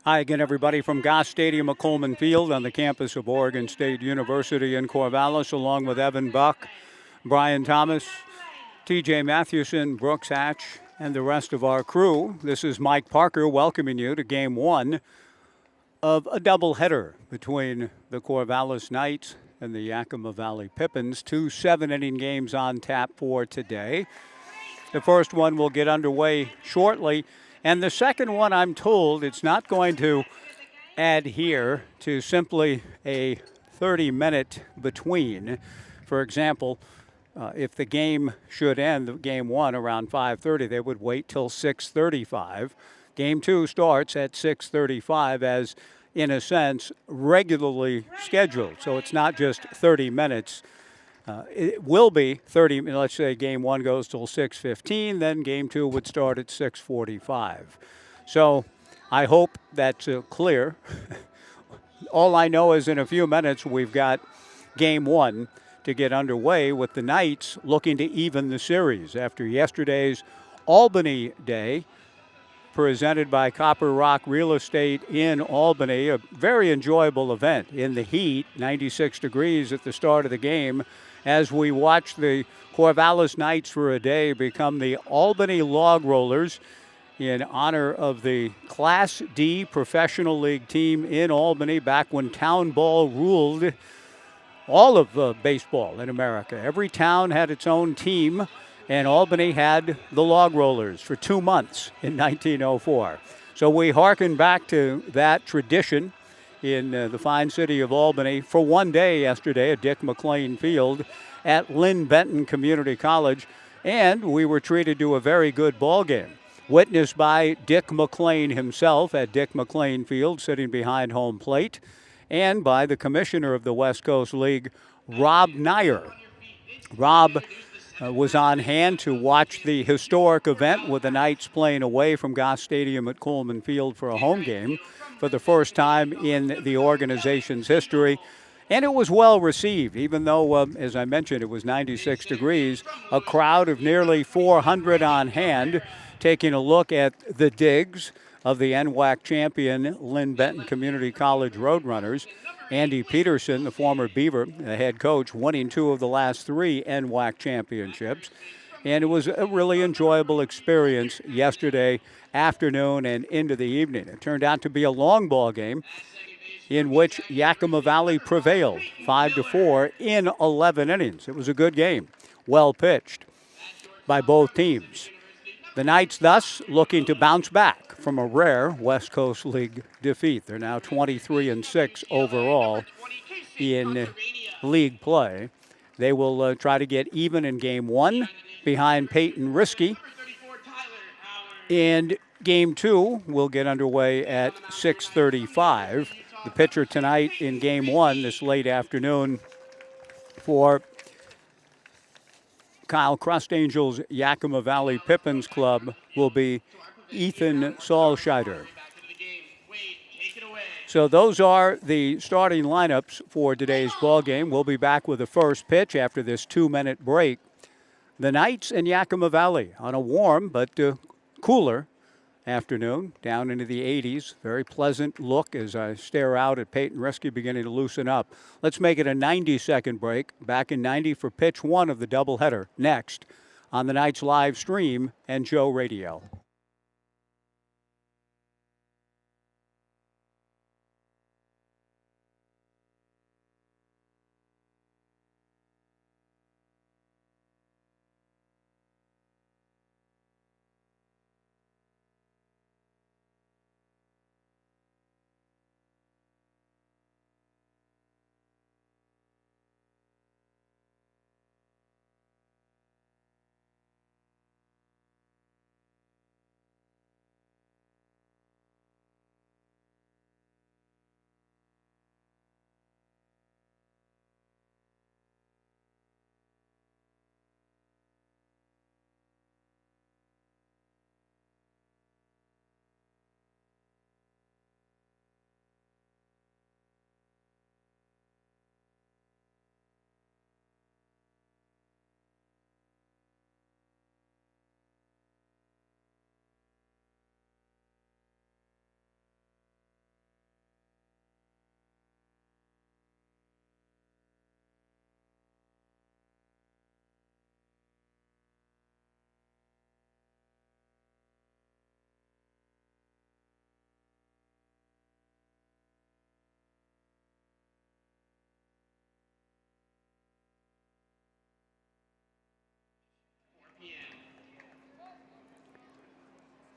Hi again, everybody, from Goss Stadium at Coleman Field on the campus of Oregon State University in Corvallis, along with Evan Buck, Brian Thomas, TJ Mathewson, Brooks Hatch, and the rest of our crew. This is Mike Parker welcoming you to Game 1 of a doubleheader between the Corvallis Knights and the Yakima Valley Pippins. Two 7-inning games on tap for today. The first one will get underway shortly. And the second one, I'm told, it's not going to adhere to simply a 30-minute between. For example, if the game should end, game one, around 5:30, they would wait till 6:35. Game two starts at 6:35 as, in a sense, regularly scheduled. So it's not just 30 minutes. It will be 30. Let's say game one goes till 6:15, then game two would start at 6:45. So I hope that's clear. All I know is in a few minutes we've got game one to get underway, with the Knights looking to even the series after yesterday's Albany Day, presented by Copper Rock Real Estate in Albany. A very enjoyable event in the heat, 96 degrees at the start of the game, as we watch the Corvallis Knights for a day become the Albany Log Rollers in honor of the Class D Professional League team in Albany back when town ball ruled all of baseball in America. Every town had its own team, and Albany had the Log Rollers for 2 months in 1904. So we hearken back to that tradition in the fine city of Albany for one day yesterday at Dick McLean Field at Lynn Benton Community College, and we were treated to a very good ball game, witnessed by Dick McLean himself at Dick McLean Field, sitting behind home plate, and by the commissioner of the West Coast League, Rob Nyer. Rob was on hand to watch the historic event with the Knights playing away from Goss Stadium at Coleman Field for a home game for the first time in the organization's history. And it was well received, even though, as I mentioned, it was 96 degrees. A crowd of nearly 400 on hand, taking a look at the digs of the NWAC champion Lynn Benton Community College Roadrunners. Andy Peterson, the former Beaver, the head coach, winning 2 of the last 3 NWAC championships. And it was a really enjoyable experience yesterday afternoon and into the evening. It turned out to be a long ball game in which Yakima Valley prevailed 5-4 in 11 innings. It was a good game, well pitched by both teams. The Knights thus looking to bounce back from a rare West Coast League defeat. They're now 23-6 overall in league play. They will try to get even in game one behind Peyton Risky. And game two will get underway at 6:35. The pitcher tonight in game one this late afternoon for Kyle Crustangel's Yakima Valley Pippins Club will be Ethan Salscheider. So those are the starting lineups for today's ball game. We'll be back with the first pitch after this 2-minute break. The Knights and Yakima Valley on a warm but cooler afternoon, down into the 80s. Very pleasant look as I stare out at Peyton Risky beginning to loosen up. Let's make it a 90-second break. Back in 90 for pitch one of the doubleheader next on the Knights live stream and Joe Radio.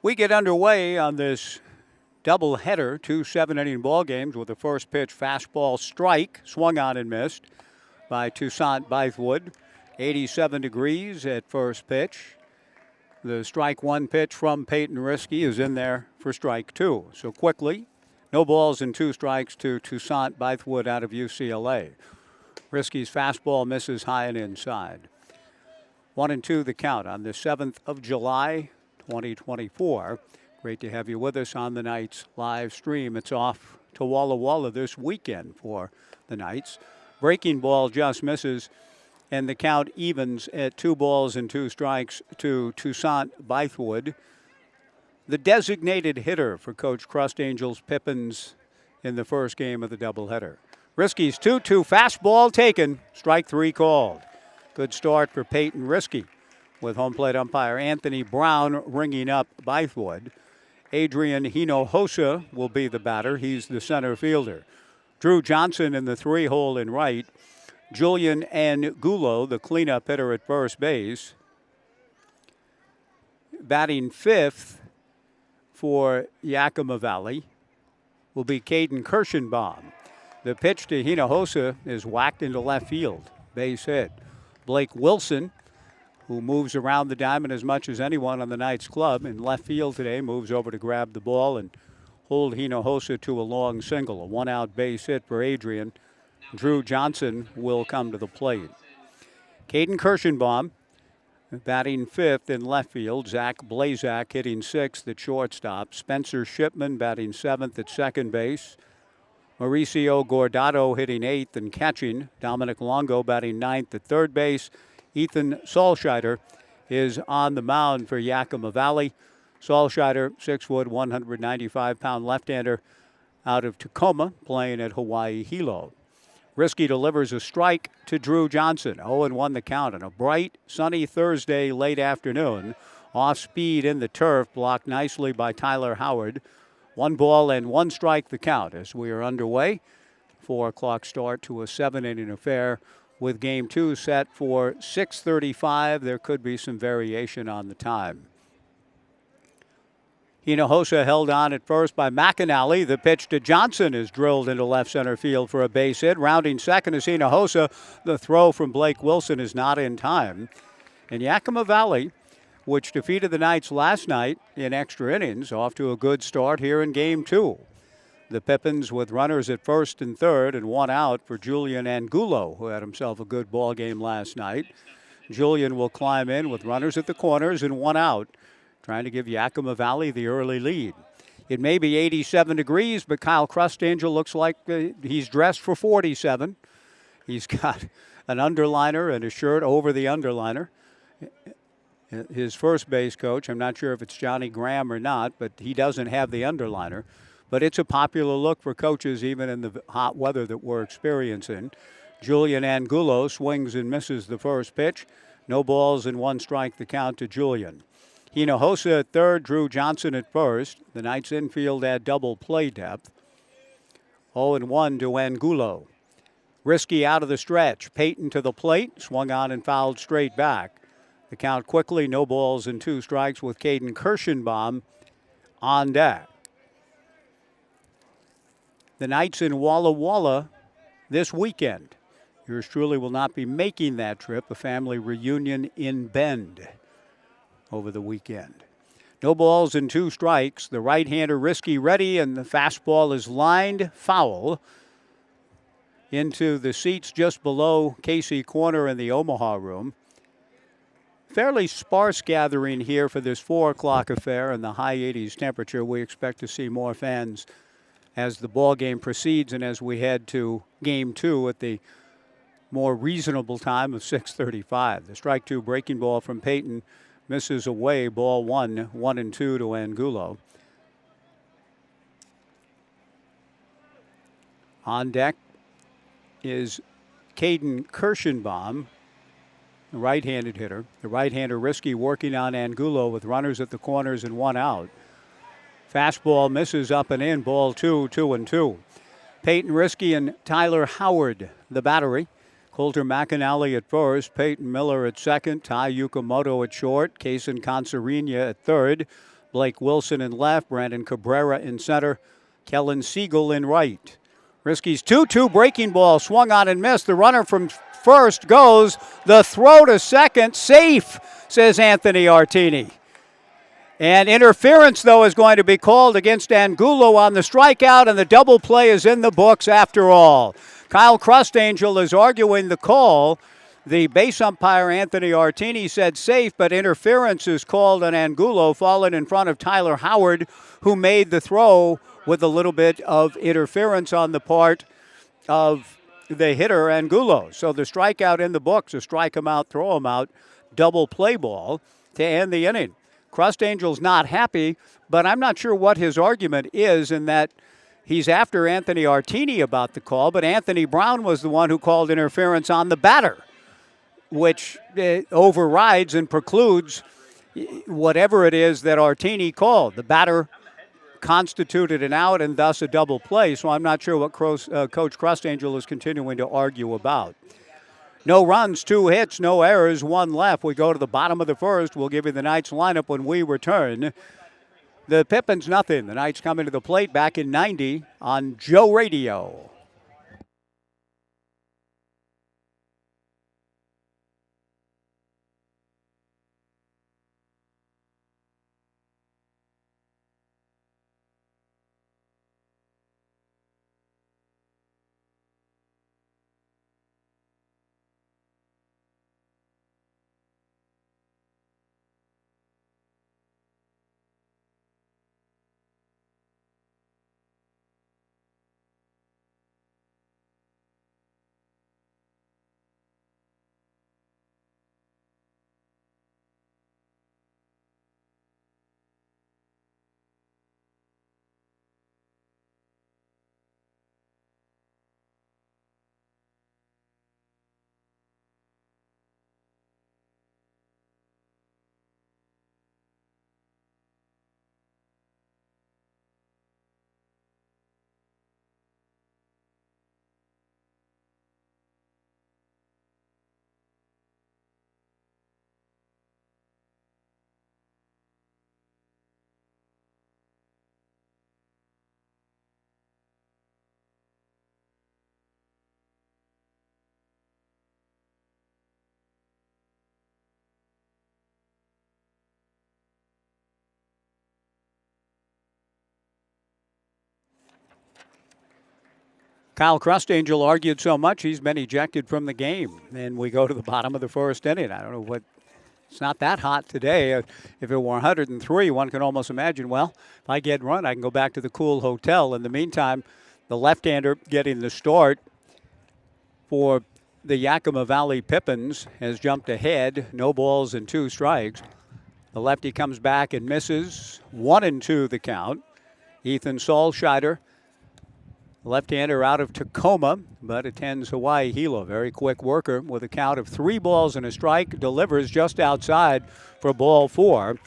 We get underway on this doubleheader, 2 7-inning ball games with the first pitch fastball strike, swung on and missed by Toussaint Bythewood. 87 degrees at first pitch. The strike one pitch from Peyton Risky is in there for strike two. So quickly, no balls and 2 strikes to Toussaint Bythewood out of UCLA. Risky's fastball misses high and inside. 1-2 the count on the 7th of July, 2024. Great to have you with us on the Knights live stream. It's off to Walla Walla this weekend for the Knights. Breaking ball just misses, and the count evens at 2 balls and 2 strikes to Toussaint Bythewood, the designated hitter for Coach Crust Angels Pippins in the first game of the doubleheader. Risky's 2-2 fastball taken, strike 3 called. Good start for Peyton Risky, with home plate umpire Anthony Brown ringing up Bythewood. Adrian Hinojosa will be the batter. He's the center fielder. Drew Johnson in the 3-hole in right. Julian Angulo, the cleanup hitter at first base. Batting 5th for Yakima Valley will be Caden Kirschenbaum. The pitch to Hinojosa is whacked into left field. Base hit. Blake Wilson, who moves around the diamond as much as anyone on the Knights club in left field today, moves over to grab the ball and hold Hinojosa to a long single. A 1-out base hit for Adrian. Drew Johnson will come to the plate. Caden Kirschenbaum batting 5th in left field. Zach Blazak hitting 6th at shortstop. Spencer Shipman batting 7th at second base. Mauricio Gordado hitting 8th and catching. Dominic Longo batting 9th at third base. Ethan Solscheider is on the mound for Yakima Valley. Solscheider, 6 foot, 195-pound left-hander out of Tacoma, playing at Hawaii Hilo. Risky delivers a strike to Drew Johnson. 0-1 the count on a bright, sunny Thursday late afternoon. Off speed in the turf, blocked nicely by Tyler Howard. 1 ball and 1 strike the count as we are underway. 4 o'clock start to a 7-inning affair with game 2 set for 6:35. There could be some variation on the time. Hinojosa held on at first by McAnally. The pitch to Johnson is drilled into left center field for a base hit. Rounding second is Hinojosa. The throw from Blake Wilson is not in time. And Yakima Valley, which defeated the Knights last night in extra innings, off to a good start here in game 2. The Pippins with runners at first and third and 1 out for Julian Angulo, who had himself a good ball game last night. Julian will climb in with runners at the corners and 1 out, trying to give Yakima Valley the early lead. It may be 87 degrees, but Kyle Crustangel looks like he's dressed for 47. He's got an underliner and a shirt over the underliner. His first base coach, I'm not sure if it's Johnny Graham or not, but he doesn't have the underliner. But it's a popular look for coaches even in the hot weather that we're experiencing. Julian Angulo swings and misses the first pitch. No balls and 1 strike the count to Julian. Hinojosa at third, Drew Johnson at first. The Knights infield add double play depth. 0-1 to Angulo. Risky out of the stretch. Peyton to the plate, swung on and fouled straight back. The count quickly, no balls and 2 strikes with Caden Kirschenbaum on deck. The Knights in Walla Walla this weekend. Yours truly will not be making that trip, a family reunion in Bend over the weekend. No balls and 2 strikes. The right-hander Risky ready, and the fastball is lined foul into the seats just below Casey Corner in the Omaha room. Fairly sparse gathering here for this 4 o'clock affair in the high 80s temperature. We expect to see more fans as the ball game proceeds and as we head to game 2 at the more reasonable time of 6:35. The strike 2 breaking ball from Peyton misses away. Ball 1, 1-2 to Angulo. On deck is Caden Kirschenbaum, the right-handed hitter. The right-hander Risky working on Angulo with runners at the corners and 1 out. Fastball misses up and in. Ball 2, 2-2. Peyton Risky and Tyler Howard, the battery. Coulter McAnally at first. Peyton Miller at second. Ty Yukamoto at short. Kason Consarina at third. Blake Wilson in left, Brandon Cabrera in center, Kellen Siegel in right. Risky's 2-2 breaking ball swung on and missed. The runner from first goes. The throw to second, safe, says Anthony Artini. And interference, though, is going to be called against Angulo on the strikeout, and the double play is in the books after all. Kyle Crustangel is arguing the call. The base umpire, Anthony Artini, said safe, but interference is called on Angulo, falling in front of Tyler Howard, who made the throw with a little bit of interference on the part of the hitter, Angulo. So the strikeout in the books, a strike him out, throw him out, double play ball to end the inning. Crustangel's not happy, but I'm not sure what his argument is in that he's after Anthony Artini about the call, but Anthony Brown was the one who called interference on the batter, which overrides and precludes whatever it is that Artini called. The batter constituted an out and thus a double play, so I'm not sure what Coach Crustangel is continuing to argue about. No runs, 2 hits, no errors, 1 left. We go to the bottom of the first. We'll give you the Knights lineup when we return. The Pippins, nothing. The Knights coming to the plate back in 90 on Joe Radio. Kyle Crustangel argued so much he's been ejected from the game. And we go to the bottom of the first inning. I don't know what, it's not that hot today. If it were 103, one can almost imagine, well, if I get run, I can go back to the cool hotel. In the meantime, the left-hander getting the start for the Yakima Valley Pippins has jumped ahead. No balls and 2 strikes. The lefty comes back and misses. 1-2 the count. Ethan Solscheider, left-hander out of Tacoma, but attends Hawaii Hilo. Very quick worker with a count of 3 balls and a strike. Delivers just outside for ball 4.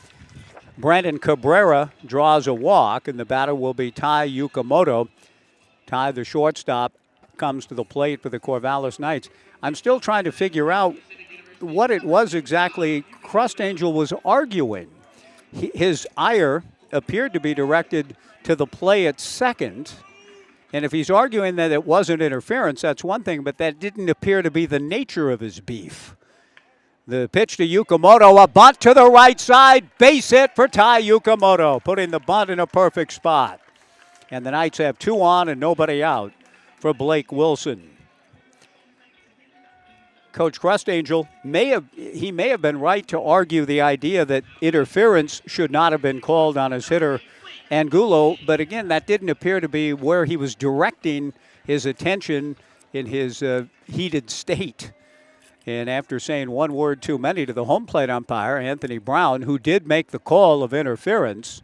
Brandon Cabrera draws a walk, and the batter will be Tai Yukamoto. Tai, the shortstop, comes to the plate for the Corvallis Knights. I'm still trying to figure out what it was exactly Crustangel was arguing. His ire appeared to be directed to the play at second. And if he's arguing that it wasn't interference, that's one thing, but that didn't appear to be the nature of his beef. The pitch to Yukamoto, a bunt to the right side, base hit for Tai Yukamoto, putting the bunt in a perfect spot. And the Knights have 2 on and nobody out for Blake Wilson. Coach Crustangel may have been right to argue the idea that interference should not have been called on his hitter Angulo, but again, that didn't appear to be where he was directing his attention in his heated state. And after saying one word too many to the home plate umpire, Anthony Brown, who did make the call of interference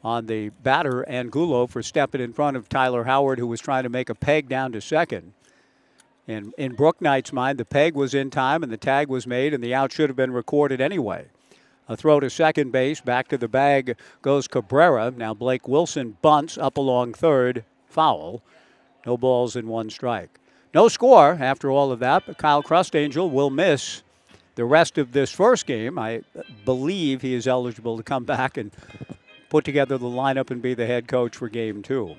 on the batter Angulo for stepping in front of Tyler Howard, who was trying to make a peg down to second. And in Brook Knight's mind, the peg was in time and the tag was made and the out should have been recorded anyway. A throw to second base, back to the bag goes Cabrera. Now Blake Wilson bunts up along third, foul. No balls and 1 strike. No score after all of that, but Kyle Crustangel will miss the rest of this first game, I believe he is eligible to come back and put together the lineup and be the head coach for game 2.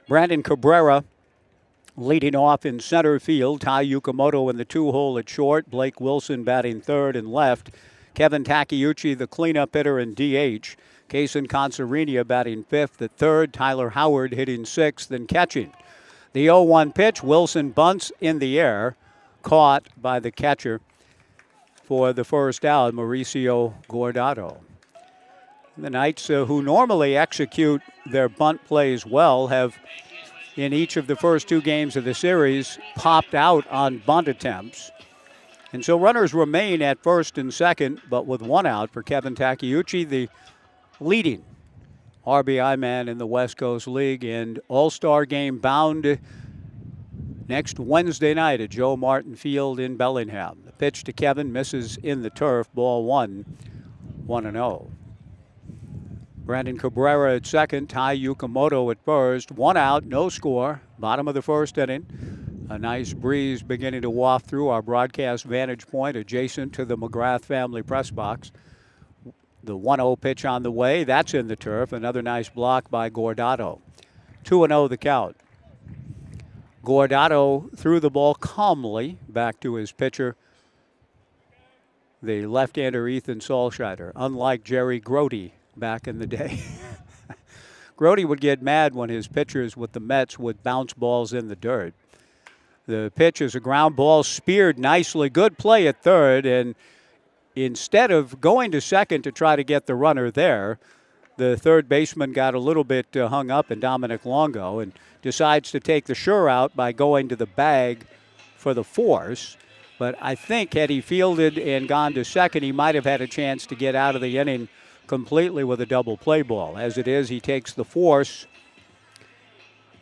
Brandon Cabrera leading off in center field. Tai Yukamoto in the 2-hole at short. Blake Wilson batting third and left. Kevin Takeuchi, the cleanup hitter, in DH. Kaysen Consarenia batting fifth at third. Tyler Howard hitting sixth and catching. The 0-1 pitch. Wilson bunts in the air. Caught by the catcher for the first out, Mauricio Guardado. The Knights, who normally execute their bunt plays well, have in each of the first 2 games of the series popped out on bunt attempts. And so runners remain at first and second, but with 1 out for Kevin Takeuchi, the leading RBI man in the West Coast League, and All-Star game bound next Wednesday night at Joe Martin Field in Bellingham. The pitch to Kevin misses in the turf, ball 1, 1-0. Brandon Cabrera at second, Tai Yukamoto at first. 1 out, no score. Bottom of the first inning. A nice breeze beginning to waft through our broadcast vantage point adjacent to the McGrath family press box. The 1-0 pitch on the way. That's in the turf. Another nice block by Guardado. 2-0 the count. Guardado threw the ball calmly back to his pitcher, the left-hander Ethan Solscheider, unlike Jerry Grody back in the day. Grody would get mad when his pitchers with the Mets would bounce balls in the dirt. The pitch is a ground ball, speared nicely. Good play at third, and instead of going to second to try to get the runner there, the third baseman got a little bit hung up in Dominic Longo and decides to take the sure out by going to the bag for the force. But I think had he fielded and gone to second, he might have had a chance to get out of the inning completely with a double play ball. As it is, he takes the force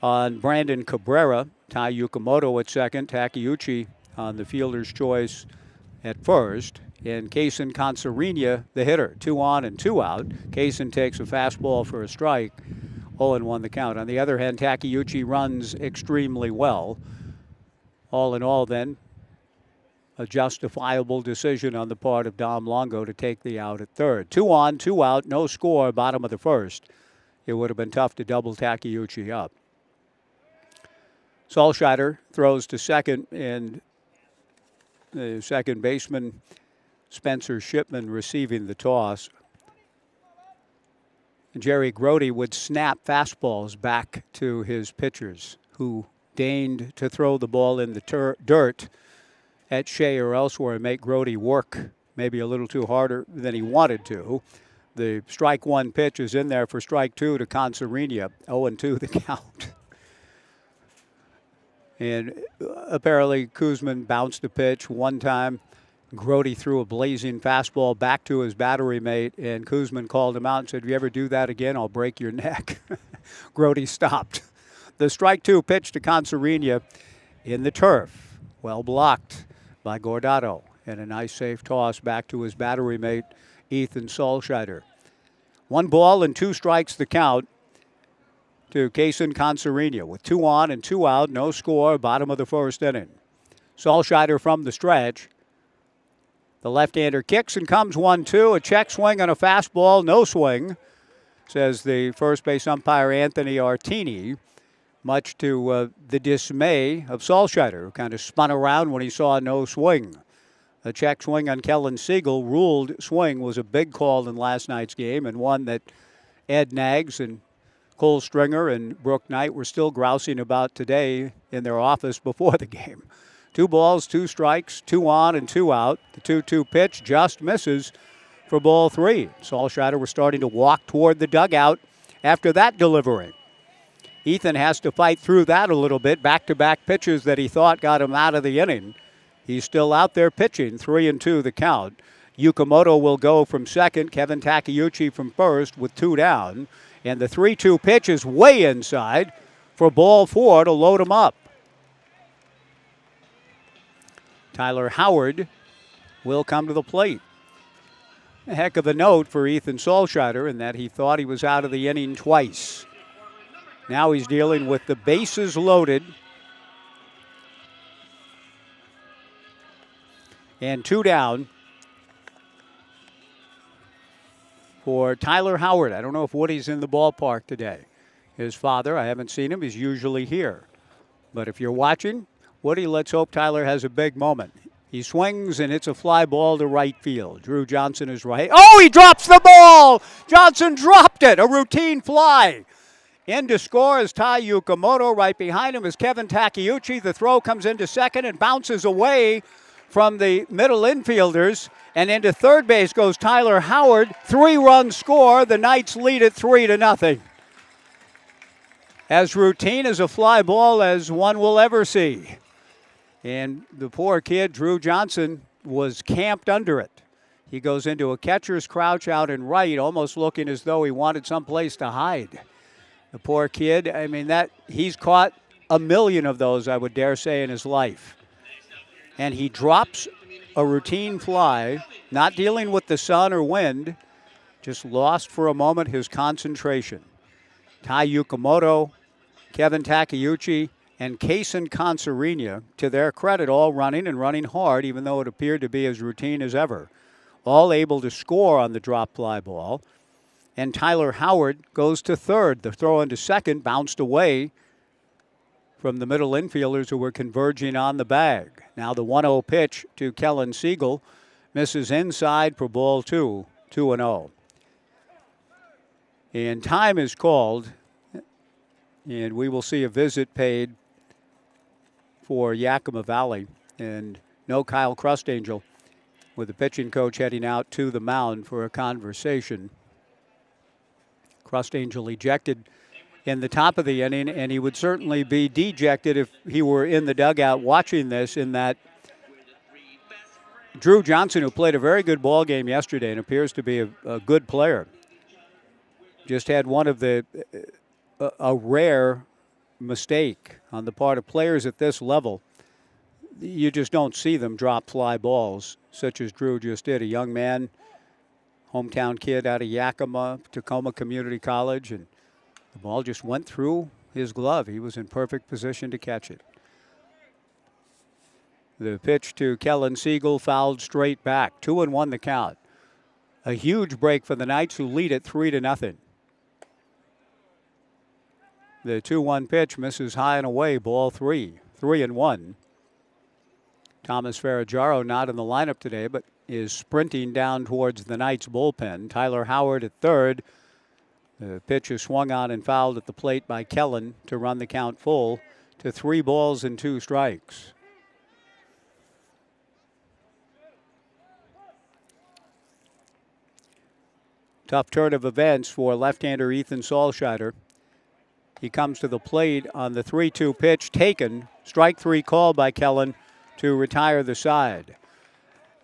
on Brandon Cabrera. Tai Yukamoto at second, Takeuchi on the fielder's choice at first, and Kaysen Consarenia, the hitter. 2 on and 2 out. Kaysen takes a fastball for a strike. 0-1 the count. On the other hand, Takeuchi runs extremely well. All in all, then, a justifiable decision on the part of Dom Longo to take the out at third. 2 on, 2 out, no score, bottom of the first. It would have been tough to double Takeuchi up. Solscheider throws to second, and the second baseman, Spencer Shipman, receiving the toss. Jerry Grody would snap fastballs back to his pitchers, who deigned to throw the ball in the dirt at Shea or elsewhere and make Grody work maybe a little too harder than he wanted to. The strike 1 pitch is in there for strike 2 to Consarenia. 0-2 the count. And apparently Kuzman bounced a pitch one time. Grody threw a blazing fastball back to his battery mate, and Kuzman called him out and said, "If you ever do that again, I'll break your neck." Grody stopped. The strike 2 pitch to Consarenia in the turf. Well blocked by Guardado, and a nice safe toss back to his battery mate, Ethan Solscheider. 1 ball and 2 strikes the count to Kaysen Consarenia with 2 on and 2 out, no score, bottom of the first inning. Solscheider from the stretch. The left-hander kicks and comes 1-2. A check swing on a fastball, no swing, says the first base umpire Anthony Artini, much to the dismay of Solscheider, who kind of spun around when he saw no swing. A check swing on Kellen Siegel, ruled swing, was a big call in last night's game, and one that Ed Nags and Cole Stringer and Brooke Knight were still grousing about today in their office before the game. 2 balls, 2 strikes, 2 on and 2 out. The 2-2 pitch just misses for ball 3. Solscheider was starting to walk toward the dugout after that delivery. Ethan has to fight through that a little bit. Back-to-back pitches that he thought got him out of the inning. He's still out there pitching, 3-2 the count. Yukamoto will go from second, Kevin Takeuchi from first with 2 down. And the 3-2 pitch is way inside for ball 4 to load him up. Tyler Howard will come to the plate. A heck of a note for Ethan Solscheider in that he thought he was out of the inning twice. Now he's dealing with the bases loaded and 2 down for Tyler Howard. I don't know if Woody's in the ballpark today. His father, I haven't seen him. He's usually here. But if you're watching, Woody, let's hope Tyler has a big moment. He swings, and it's a fly ball to right field. Drew Johnson is right. Oh, he drops the ball! Johnson dropped it. A routine fly. In to score is Tai Yukamoto. Right behind him is Kevin Takeuchi. The throw comes into second and bounces away from the middle infielders. And into third base goes Tyler Howard. 3-run score. The Knights lead it 3-0. As routine as a fly ball as one will ever see. And the poor kid, Drew Johnson, was camped under it. He goes into a catcher's crouch out in right, almost looking as though he wanted someplace to hide. The poor kid, I mean, he's caught a million of those, I would dare say, in his life. And he drops a routine fly, not dealing with the sun or wind, just lost for a moment his concentration. Tai Yukamoto, Kevin Takeuchi, and Kaysen Consarina, to their credit, all running and running hard, even though it appeared to be as routine as ever. All able to score on the drop fly ball. And Tyler Howard goes to third. The throw into second bounced away from the middle infielders who were converging on the bag. Now the 1-0 pitch to Kellen Siegel misses inside for ball 2, 2-0. And time is called, and we will see a visit paid for Yakima Valley. And no Kyle Crustangel, with the pitching coach heading out to the mound for a conversation. Crustangel ejected in the top of the inning, and he would certainly be dejected if he were in the dugout watching this, in that Drew Johnson, who played a very good ball game yesterday and appears to be a good player, just had one of a rare mistake on the part of players at this level. You just don't see them drop fly balls such as Drew just did. A young man, hometown kid out of Yakima, Tacoma Community College, and the ball just went through his glove. He was in perfect position to catch it. The pitch to Kellen Siegel fouled straight back. 2-1 the count. A huge break for the Knights, who lead it 3-0. The 2-1 pitch misses high and away, ball 3. 3-1. Thomas Ferraggiaro not in the lineup today, but is sprinting down towards the Knights bullpen. Tyler Howard at third. The pitch is swung on and fouled at the plate by Kellen to run the count full to 3 balls and 2 strikes. Tough turn of events for left-hander Ethan Salscheider. He comes to the plate on the 3-2 pitch taken. Strike 3 called by Kellen to retire the side.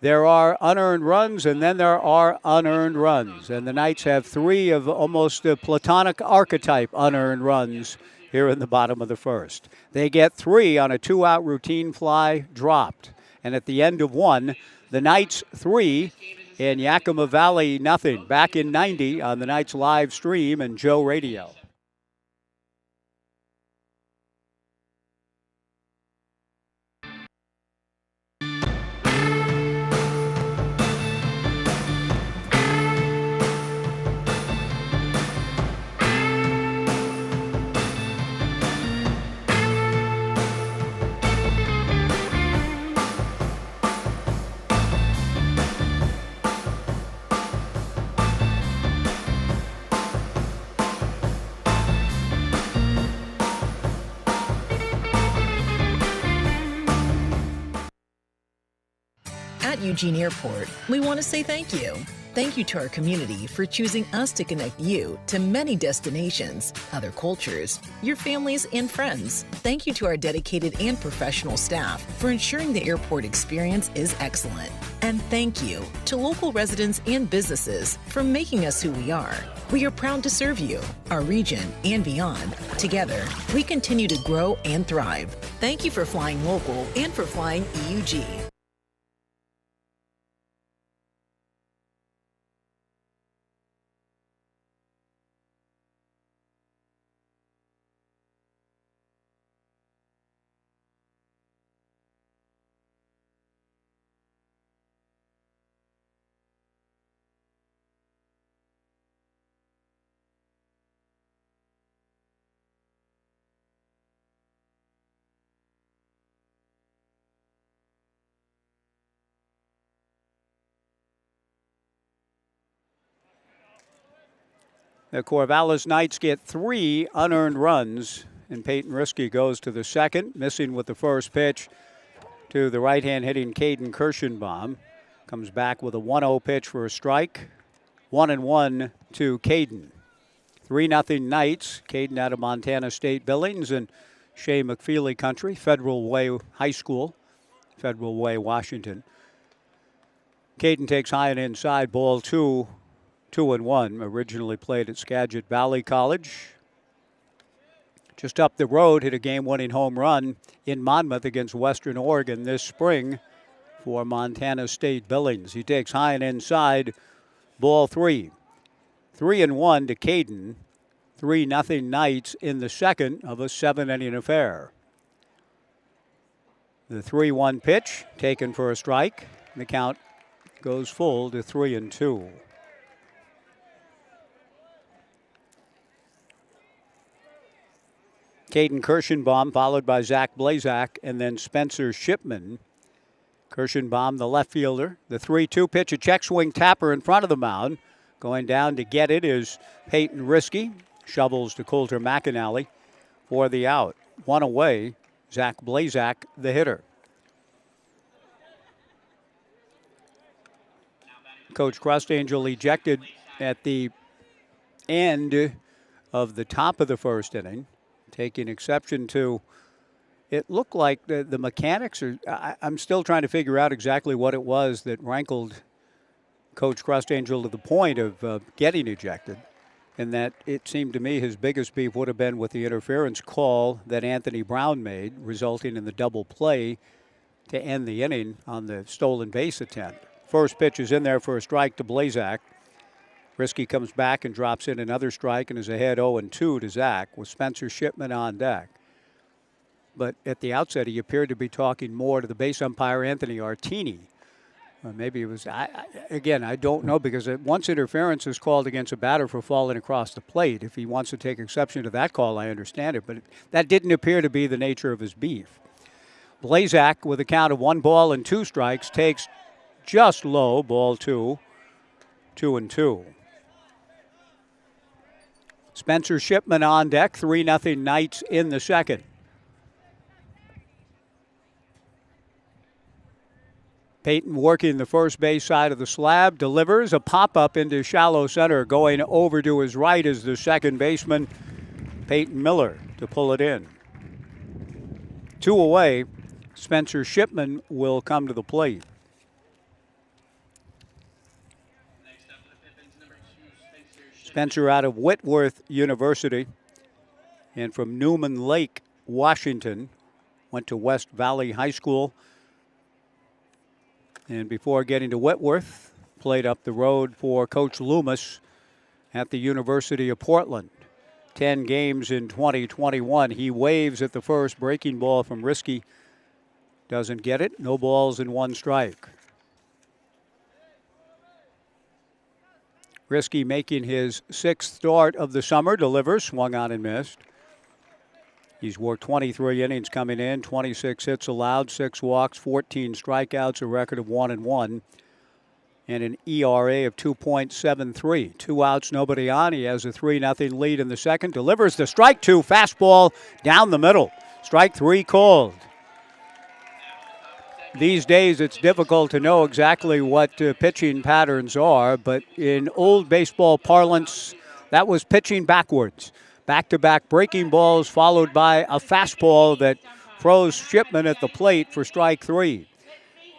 There are unearned runs, and then there are unearned runs. And the Knights have 3 of almost a platonic archetype unearned runs here in the bottom of the first. They get 3 on a 2-out routine fly dropped. And at the end of 1, the Knights 3 and Yakima Valley nothing. Back in 90 on the Knights live stream and Joe Radio. At Eugene Airport, we want to say thank you. Thank you to our community for choosing us to connect you to many destinations, other cultures, your families, and friends. Thank you to our dedicated and professional staff for ensuring the airport experience is excellent. And thank you to local residents and businesses for making us who we are. We are proud to serve you, our region, and beyond. Together, we continue to grow and thrive. Thank you for flying local and for flying EUG. The Corvallis Knights get 3 unearned runs, and Peyton Risky goes to the second, missing with the first pitch to the right-hand hitting Caden Kirschenbaum. Comes back with a 1-0 pitch for a strike. 1-1 to Caden. 3-0 Knights. Caden out of Montana State Billings and Shea McFeely Country, Federal Way High School, Federal Way, Washington. Caden takes high and inside, ball 2, 2-1. Originally played at Skagit Valley College. Just up the road, hit a game-winning home run in Monmouth against Western Oregon this spring for Montana State Billings. He takes high and inside, ball 3. 3-1 to Caden. 3-0 Knights in the second of a 7-inning affair. The 3-1 pitch taken for a strike. The count goes full to 3-2. Caden Kirschenbaum followed by Zach Blazak and then Spencer Shipman. Kirschenbaum, the left fielder. The 3-2 pitch, a check swing tapper in front of the mound. Going down to get it is Peyton Risky. Shovels to Coulter McAnally for the out. 1 away, Zach Blazak, the hitter. Coach Crustangel ejected at the end of the top of the first inning, taking exception to, it looked like the mechanics are, I'm still trying to figure out exactly what it was that rankled Coach Crustangel to the point of getting ejected. And that it seemed to me his biggest beef would have been with the interference call that Anthony Brown made, resulting in the double play to end the inning on the stolen base attempt. First pitch is in there for a strike to Blazak. Risky comes back and drops in another strike and is ahead 0-2 to Zach with Spencer Shipman on deck. But at the outset, he appeared to be talking more to the base umpire, Anthony Artini. Maybe it was, I don't know, because once interference is called against a batter for falling across the plate, if he wants to take exception to that call, I understand it. But that didn't appear to be the nature of his beef. Blazak, with a count of 1-2 strikes, takes just low, ball 2, 2-2. Spencer Shipman on deck, 3-0 Knights in the second. Peyton working the first base side of the slab, delivers a pop-up into shallow center. Going over to his right is the second baseman, Peyton Miller, to pull it in. 2 away, Spencer Shipman will come to the plate. Spencer out of Whitworth University and from Newman Lake, Washington. Went to West Valley High School. And before getting to Whitworth, played up the road for Coach Loomis at the University of Portland. 10 games in 2021. He waves at the first, breaking ball from Risky. Doesn't get it. No balls and 1 strike. Risky making his 6th start of the summer. Delivers, swung on and missed. He's worked 23 innings coming in, 26 hits allowed, 6 walks, 14 strikeouts, a record of 1-1, and an ERA of 2.73. 2 outs, nobody on. He has a 3-0 lead in the second. Delivers the strike 2, fastball down the middle. Strike 3 called. These days, it's difficult to know exactly what pitching patterns are, but in old baseball parlance, that was pitching backwards. Back-to-back breaking balls followed by a fastball that froze Shipman at the plate for strike 3.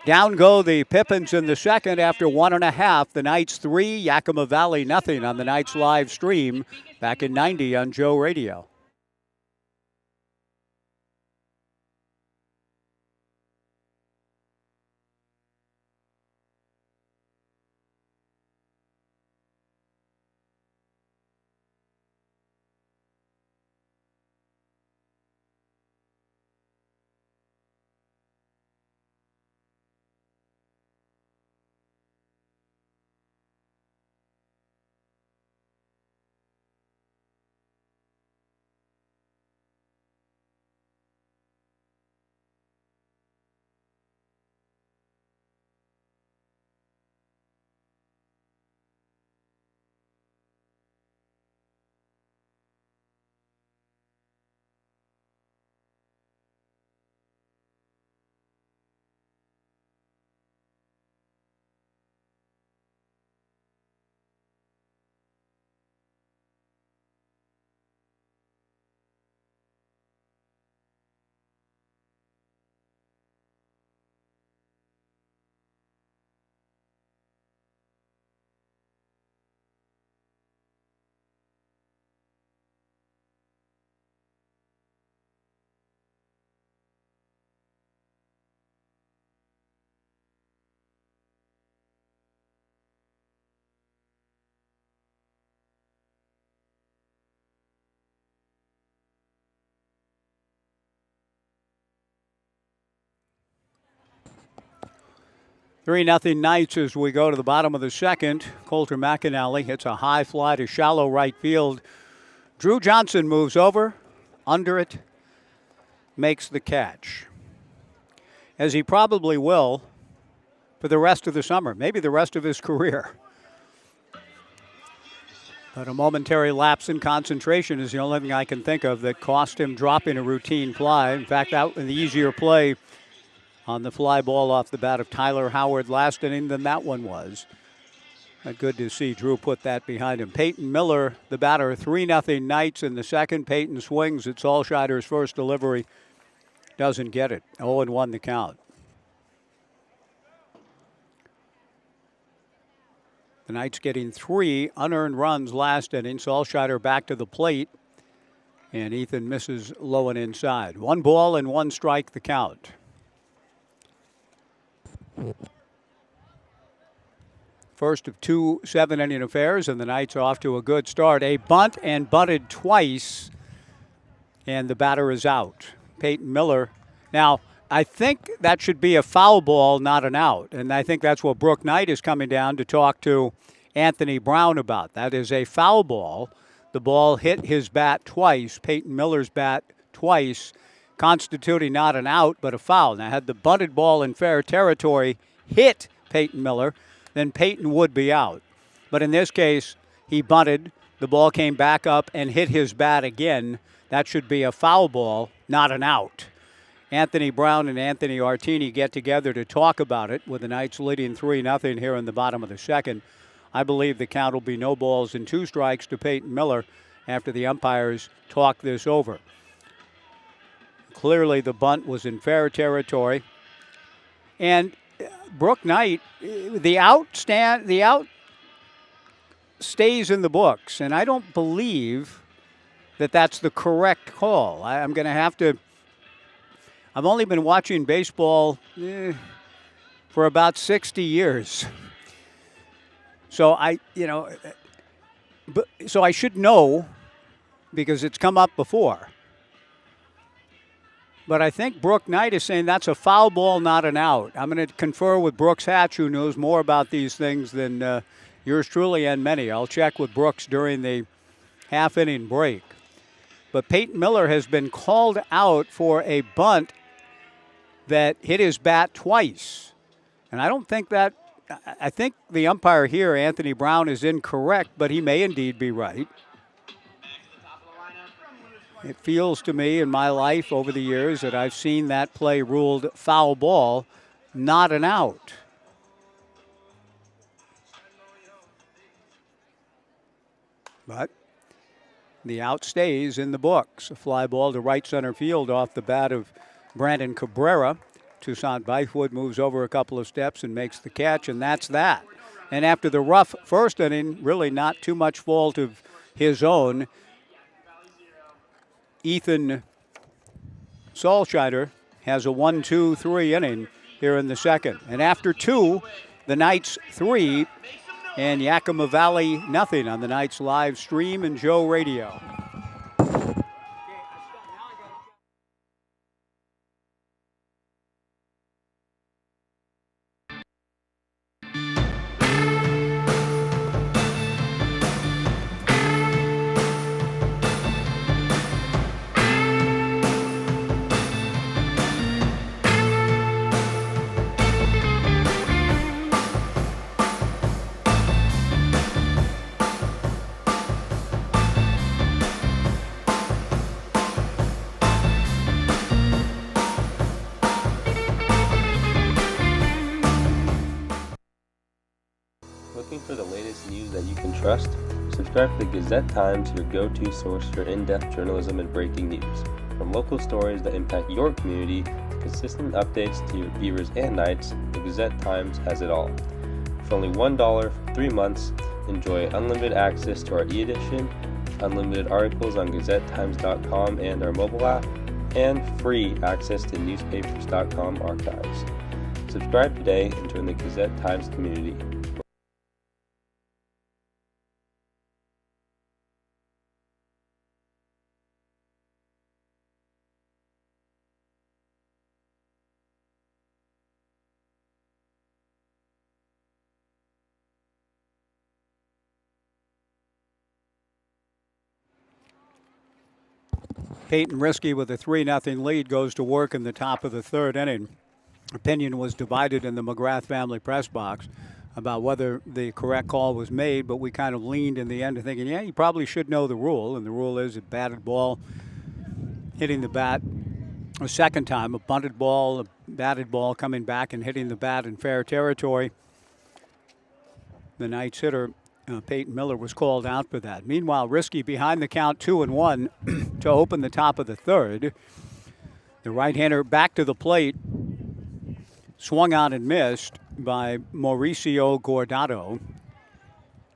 Down go the Pippins in the second after 1.5. The Knights 3, Yakima Valley nothing on the Knights live stream back in 90 on Joe Radio. 3-0 Knights as we go to the bottom of the second. Coulter McAnally hits a high fly to shallow right field. Drew Johnson moves over, under it, makes the catch. As he probably will for the rest of the summer, maybe the rest of his career. But a momentary lapse in concentration is the only thing I can think of that cost him dropping a routine fly. In fact, that was the easier play on the fly ball off the bat of Tyler Howard last inning than that one was. But good to see Drew put that behind him. Peyton Miller, the batter, 3-0 Knights in the second. Peyton swings. It's Alsheider's first delivery. Doesn't get it. 0-1 the count. The Knights getting 3 unearned runs last inning. Alsheider back to the plate. And Ethan misses low and inside. 1 ball and 1 strike the count. First of 2 7-inning affairs, and the Knights are off to a good start. A bunt and bunted twice, and the batter is out. Peyton Miller. Now, I think that should be a foul ball, not an out, and I think that's what Brooke Knight is coming down to talk to Anthony Brown about. That is a foul ball. The ball hit his bat twice, Peyton Miller's bat twice, constituting not an out, but a foul. Now, had the bunted ball in fair territory hit Peyton Miller, then Peyton would be out. But in this case, he bunted, the ball came back up and hit his bat again. That should be a foul ball, not an out. Anthony Brown and Anthony Artini get together to talk about it with the Knights leading 3-0 here in the bottom of the second. I believe the count will be no balls and 2 strikes to Peyton Miller after the umpires talk this over. Clearly the bunt was in fair territory. And Brooke Knight, the out stays in the books, and I don't believe that that's the correct call. I'm going to have to. I've only been watching baseball for about 60 years, so I should know because it's come up before. But I think Brooke Knight is saying that's a foul ball, not an out. I'm going to confer with Brooks Hatch, who knows more about these things than yours truly and many. I'll check with Brooks during the half-inning break. But Peyton Miller has been called out for a bunt that hit his bat twice. And I don't think that – I think the umpire here, Anthony Brown, is incorrect, but he may indeed be right. It feels to me in my life over the years that I've seen that play ruled foul ball, not an out. But the out stays in the books. A fly ball to right center field off the bat of Brandon Cabrera. Toussaint Bythewood moves over a couple of steps and makes the catch, and that's that. And after the rough first inning, really not too much fault of his own, Ethan Alsheider has a 1-2-3 inning here in the second. And after 2, the Knights 3 and Yakima Valley nothing on the Knights live stream and Joe Radio. Looking for the latest news that you can trust? Subscribe to the Gazette-Times, your go-to source for in-depth journalism and breaking news. From local stories that impact your community to consistent updates to your Beavers and Knights, the Gazette-Times has it all. For only $1 for 3 months, enjoy unlimited access to our e-edition, unlimited articles on GazetteTimes.com and our mobile app, and free access to newspapers.com archives. Subscribe today and join the Gazette-Times community. Peyton Risky with a 3-0 lead goes to work in the top of the third inning. Opinion was divided in the McGrath family press box about whether the correct call was made, but we kind of leaned in the end thinking, yeah, you probably should know the rule, and the rule is a batted ball hitting the bat a second time, a bunted ball, a batted ball coming back and hitting the bat in fair territory. The Knights hitter, Peyton Miller, was called out for that. Meanwhile, Risky behind the count 2-1 to open the top of the third. The right-hander back to the plate, swung on and missed by Mauricio Guardado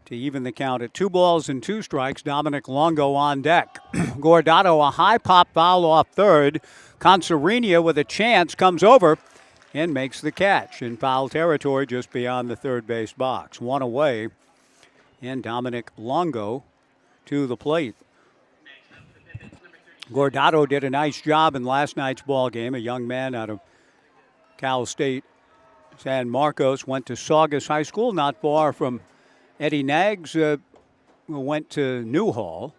to even the count at 2 balls and 2 strikes. Dominic Longo on deck. Guardado, a high pop foul off third. Consarinia with a chance comes over and makes the catch in foul territory just beyond the third base box. One away, and Dominic Longo to the plate. Guardado did a nice job in last night's ball game. A young man out of Cal State San Marcos, went to Saugus High School, not far from Eddie Naggs, went to Newhall.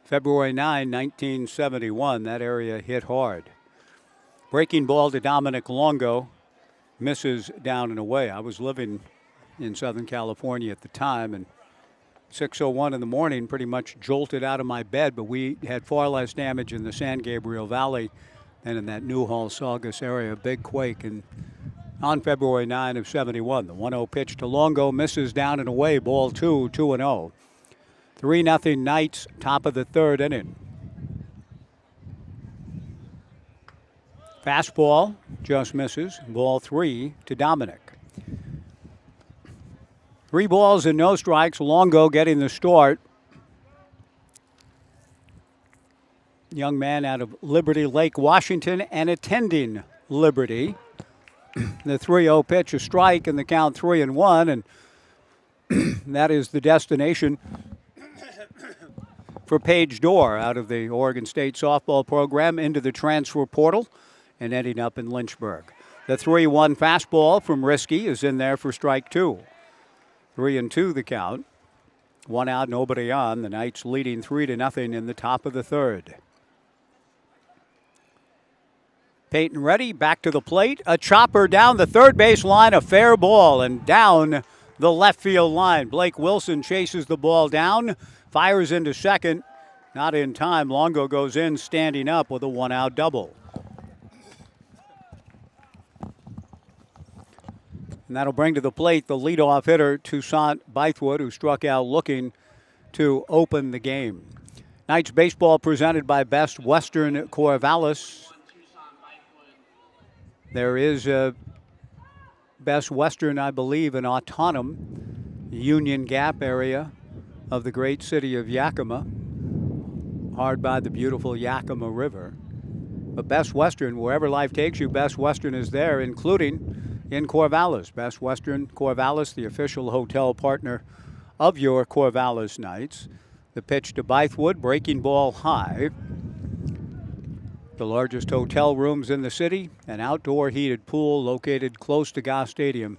February 9, 1971, that area hit hard. Breaking ball to Dominic Longo, misses down and away. I was living in Southern California at the time, and 6:01 in the morning, pretty much jolted out of my bed, but we had far less damage in the San Gabriel Valley than in that Newhall, Saugus area. Big quake on February 9 of 71. The 1-0 pitch to Longo, misses down and away, ball 2, 2-0. 3-0 Knights, top of the third inning. Fastball just misses, ball 3 to Dominic. 3 balls and no strikes, Longo getting the start. Young man out of Liberty Lake, Washington, and attending Liberty. The 3-0 pitch, a strike, and the count 3-1, and that is the destination for Paige Dorr out of the Oregon State softball program into the transfer portal and ending up in Lynchburg. The 3-1 fastball from Risky is in there for strike 2. 3-2 the count. 1 out, nobody on. The Knights leading 3-0 in the top of the third. Peyton ready, back to the plate. A chopper down the third base line, a fair ball, and down the left field line. Blake Wilson chases the ball down, fires into second. Not in time. Longo goes in standing up with a 1-out double. And that'll bring to the plate the leadoff hitter, Toussaint Bythewood, who struck out looking to open the game. Knights baseball presented by Best Western Corvallis. There is a Best Western, I believe, in Autumn, Union Gap area of the great city of Yakima, hard by the beautiful Yakima River. But Best Western, wherever life takes you, Best Western is there, including in Corvallis. Best Western Corvallis, the official hotel partner of your Corvallis Knights. The pitch to Bythewood, breaking ball high. The largest hotel rooms in the city, an outdoor heated pool located close to Goss Stadium.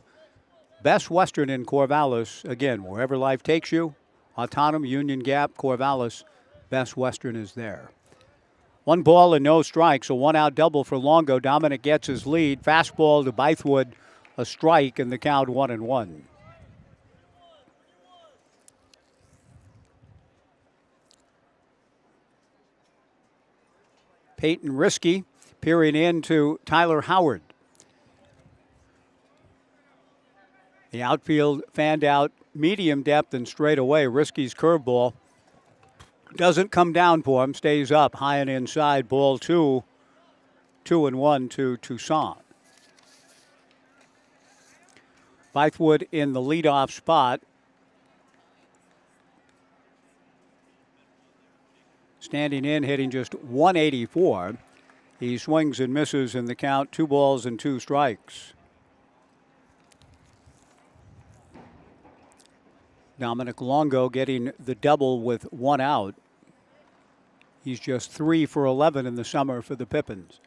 Best Western in Corvallis, again, wherever life takes you. Autumn, Union Gap, Corvallis, Best Western is there. 1 ball and no strikes, a 1-out double for Longo. Dominic gets his lead. Fastball to Bythewood, a strike, and the count 1-1. Peyton Risky peering into Tyler Howard. The outfield fanned out medium depth and straight away. Risky's curveball doesn't come down for him, stays up high and inside. Ball 2, 2-1 to Toussaint. Bythewood in the leadoff spot. Standing in, hitting just 184. He swings and misses in the count, 2 balls and 2 strikes. Dominic Longo getting the double with 1 out. He's just 3 for 11 in the summer for the Pippins.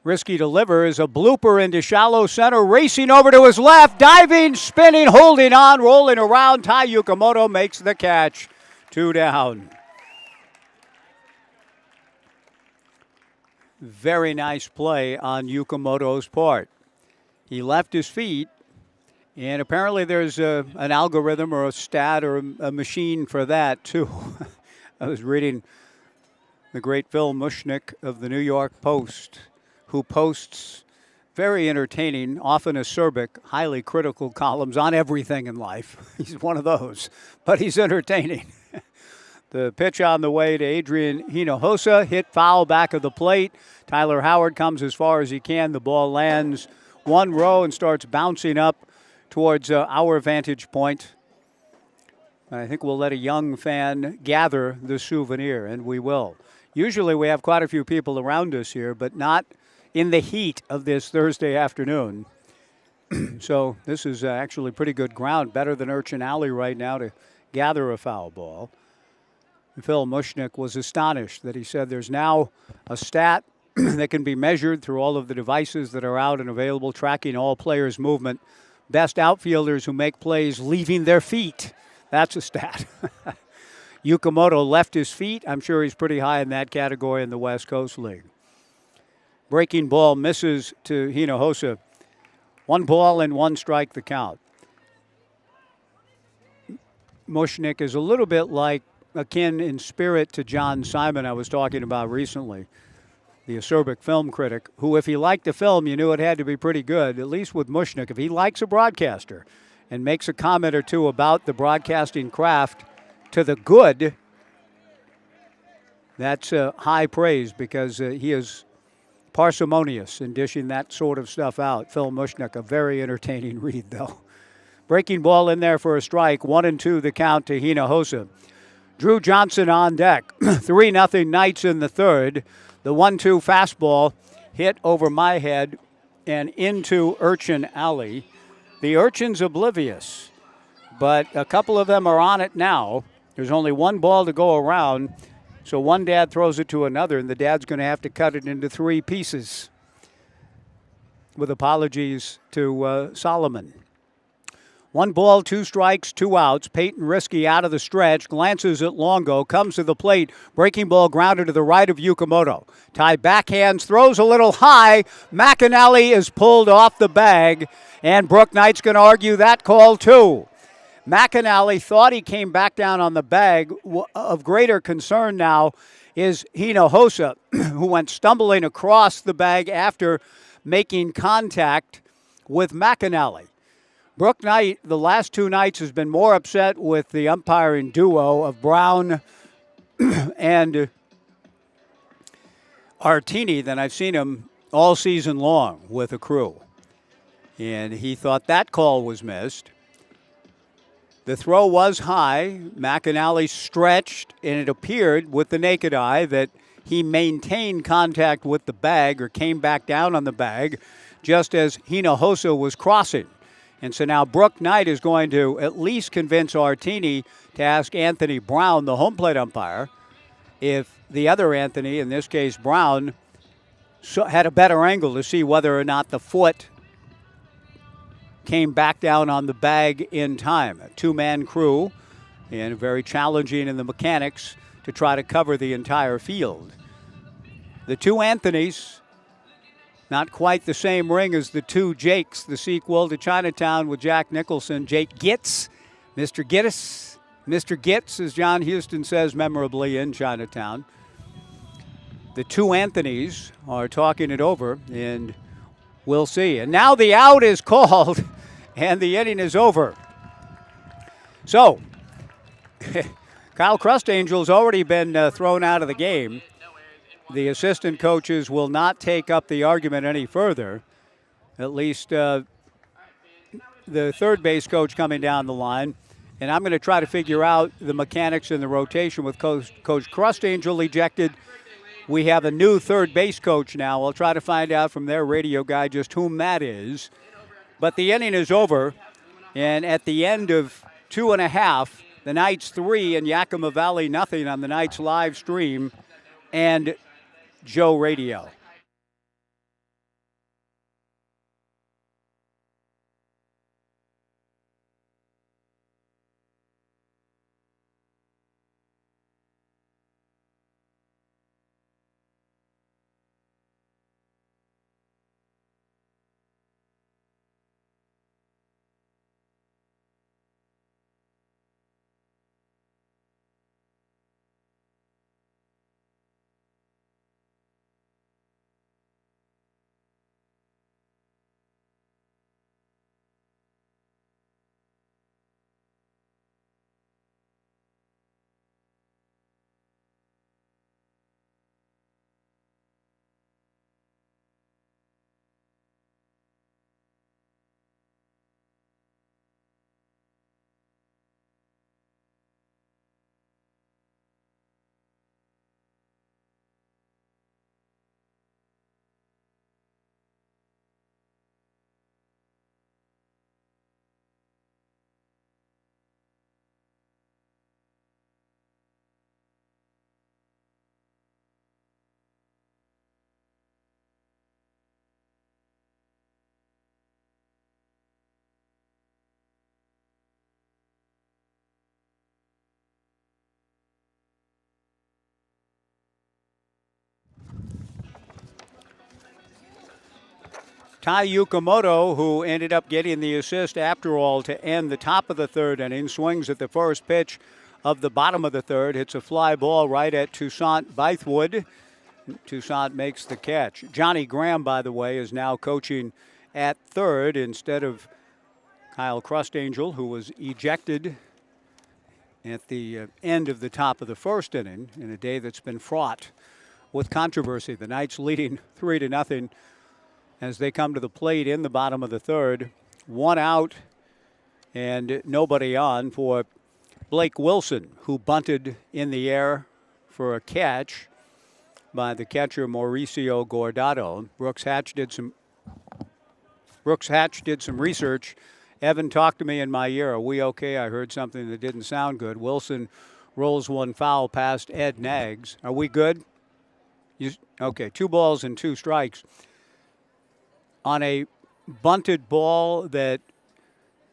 Risky delivers a blooper into shallow center, racing over to his left, diving, spinning, holding on, rolling around. Tai Yukamoto makes the catch. 2 down. very nice play on Yukamoto's part. He left his feet, and apparently there's an algorithm or a stat or a machine for that, too. I was reading the great Phil Mushnick of the New York Post, who posts very entertaining, often acerbic, highly critical columns on everything in life. He's one of those, but he's entertaining. The pitch on the way to Adrian Hinojosa, hit foul back of the plate. Tyler Howard comes as far as he can. The ball lands one row and starts bouncing up towards our vantage point. I think we'll let a young fan gather the souvenir, and we will. Usually we have quite a few people around us here, but not in the heat of this Thursday afternoon. So this is actually pretty good ground, better than Urchin Alley right now to gather a foul ball. Phil Mushnick was astonished that he said there's now a stat that can be measured through all of the devices that are out and available, tracking all players' movement. Best outfielders who make plays leaving their feet. That's a stat. Yukamoto left his feet. I'm sure he's pretty high in that category in the West Coast League. Breaking ball misses to Hinojosa. 1 ball and 1 strike the count. Mushnick is a little bit like akin in spirit to John Simon I was talking about recently, the acerbic film critic, who if he liked the film, you knew it had to be pretty good, at least with Mushnick. If he likes a broadcaster and makes a comment or two about the broadcasting craft to the good, that's high praise because he is parsimonious in dishing that sort of stuff out. Phil Mushnick, a very entertaining read, though. Breaking ball in there for a strike. 1-2 the count to Hinojosa. Drew Johnson on deck. 3-0 Knights in the third. The 1-2 fastball hit over my head and into Urchin Alley. The Urchin's oblivious, but a couple of them are on it now. There's only 1 ball to go around. So one dad throws it to another, and the dad's going to have to cut it into 3 pieces. With apologies to Solomon. 1 ball, 2 strikes, 2 outs. Peyton Risky out of the stretch, glances at Longo, comes to the plate. Breaking ball grounded to the right of Yukamoto. Ty backhands, throws a little high. McAnally is pulled off the bag, and Brook Knight's going to argue that call too. McAnally thought he came back down on the bag. Of greater concern now is Hinojosa, who went stumbling across the bag after making contact with McAnally. Brook Knight, the last 2 nights, has been more upset with the umpiring duo of Brown and Artini than I've seen him all season long with a crew. And he thought that call was missed. The throw was high. McAnally stretched, and it appeared with the naked eye that he maintained contact with the bag or came back down on the bag just as Hinojosa was crossing. And so now Brook Knight is going to at least convince Artini to ask Anthony Brown, the home plate umpire, if the other Anthony, in this case Brown, had a better angle to see whether or not the foot came back down on the bag in time. A 2-man crew, and very challenging in the mechanics to try to cover the entire field. The 2 Anthonys, not quite the same ring as the 2 Jakes, the sequel to Chinatown with Jack Nicholson. Jake Gitz, Mr. Gittis, Mr. Gitz, as John Huston says memorably in Chinatown. The 2 Anthonys are talking it over, and we'll see. And now the out is called, and the inning is over. So, Kyle Crustangel's already been thrown out of the game. The assistant coaches will not take up the argument any further. At least the third base coach coming down the line. And I'm going to try to figure out the mechanics in the rotation with Coach Crustangel ejected. We have a new third base coach now. I'll try to find out from their radio guy just whom that is. But the inning is over. And at the end of 2.5, the Knights 3 and Yakima Valley nothing on the Knights live stream and Joe Radio. Tai Yukamoto, who ended up getting the assist after all to end the top of the third inning, swings at the first pitch of the bottom of the third, hits a fly ball right at Toussaint Bythewood. Toussaint makes the catch. Johnny Graham, by the way, is now coaching at third instead of Kyle Crustangel, who was ejected at the end of the top of the first inning in a day that's been fraught with controversy. The Knights leading 3-0 as they come to the plate in the bottom of the third. One out and nobody on for Blake Wilson, who bunted in the air for a catch by the catcher Mauricio Guardado. Brooks Hatch did some research. Evan talked to me in my ear. Are we okay? I heard something that didn't sound good. Wilson rolls one foul past Ed Nags. Are we good? Okay, 2 balls and 2 strikes. On a bunted ball that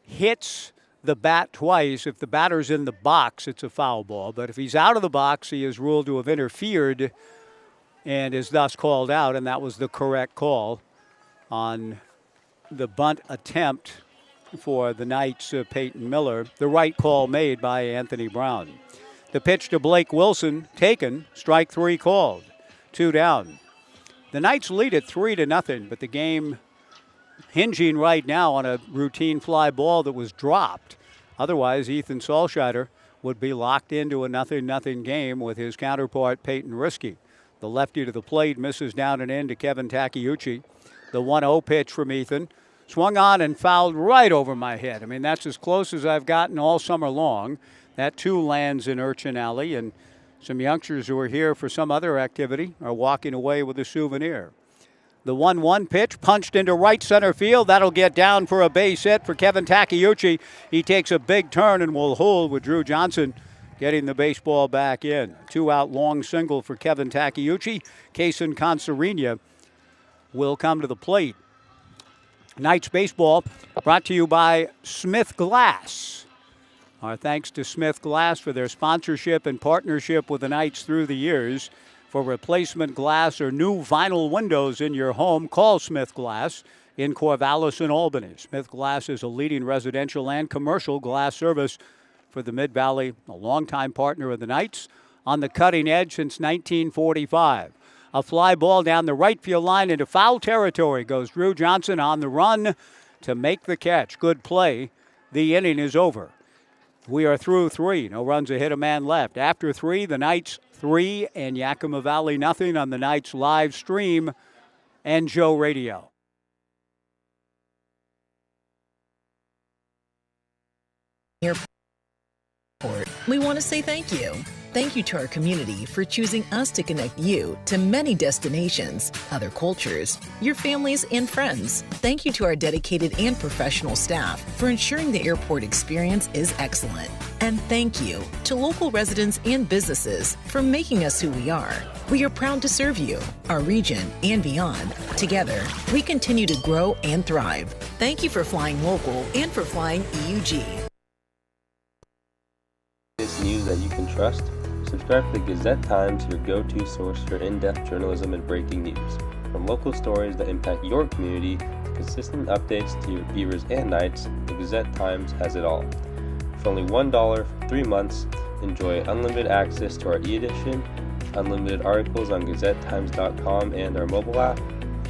hits the bat twice, if the batter's in the box, it's a foul ball. But if he's out of the box, he is ruled to have interfered and is thus called out, and that was the correct call on the bunt attempt for the Knights' Peyton Miller. The right call made by Anthony Brown. The pitch to Blake Wilson taken, strike 3 called, 2 down. The Knights lead at 3-0, but the game hinging right now on a routine fly ball that was dropped. Otherwise, Ethan Solscheider would be locked into a 0-0 game with his counterpart Peyton Riskey. The lefty to the plate misses down and in to Kevin Takeuchi. The 1-0 pitch from Ethan. Swung on and fouled right over my head. I mean, that's as close as I've gotten all summer long. That too lands in Urchin Alley, and some youngsters who are here for some other activity are walking away with a souvenir. The 1-1 pitch punched into right center field. That'll get down for a base hit for Kevin Takeuchi. He takes a big turn and will hold with Drew Johnson getting the baseball back in. 2-out long single for Kevin Takeuchi. Kaysen Consarina will come to the plate. Knights baseball brought to you by Smith Glass. Our thanks to Smith Glass for their sponsorship and partnership with the Knights through the years. For replacement glass or new vinyl windows in your home, call Smith Glass in Corvallis and Albany. Smith Glass is a leading residential and commercial glass service for the Mid-Valley, a longtime partner of the Knights, on the cutting edge since 1945. A fly ball down the right field line into foul territory goes Drew Johnson on the run to make the catch. Good play. The inning is over. We are through 3. No runs, a hit, a man left. After 3, the Knights 3 and Yakima Valley nothing on the Knights live stream and Joe Radio. We want to say thank you. Thank you to our community for choosing us to connect you to many destinations, other cultures, your families, and friends. Thank you to our dedicated and professional staff for ensuring the airport experience is excellent. And thank you to local residents and businesses for making us who we are. We are proud to serve you, our region, and beyond. Together, we continue to grow and thrive. Thank you for flying local and for flying EUG. News that you can trust. Subscribe to the Gazette-Times, your go-to source for in-depth journalism and breaking news. From local stories that impact your community to consistent updates to your Beavers and Knights, the Gazette-Times has it all. For only $1 for 3 months, enjoy unlimited access to our e-edition, unlimited articles on GazetteTimes.com and our mobile app,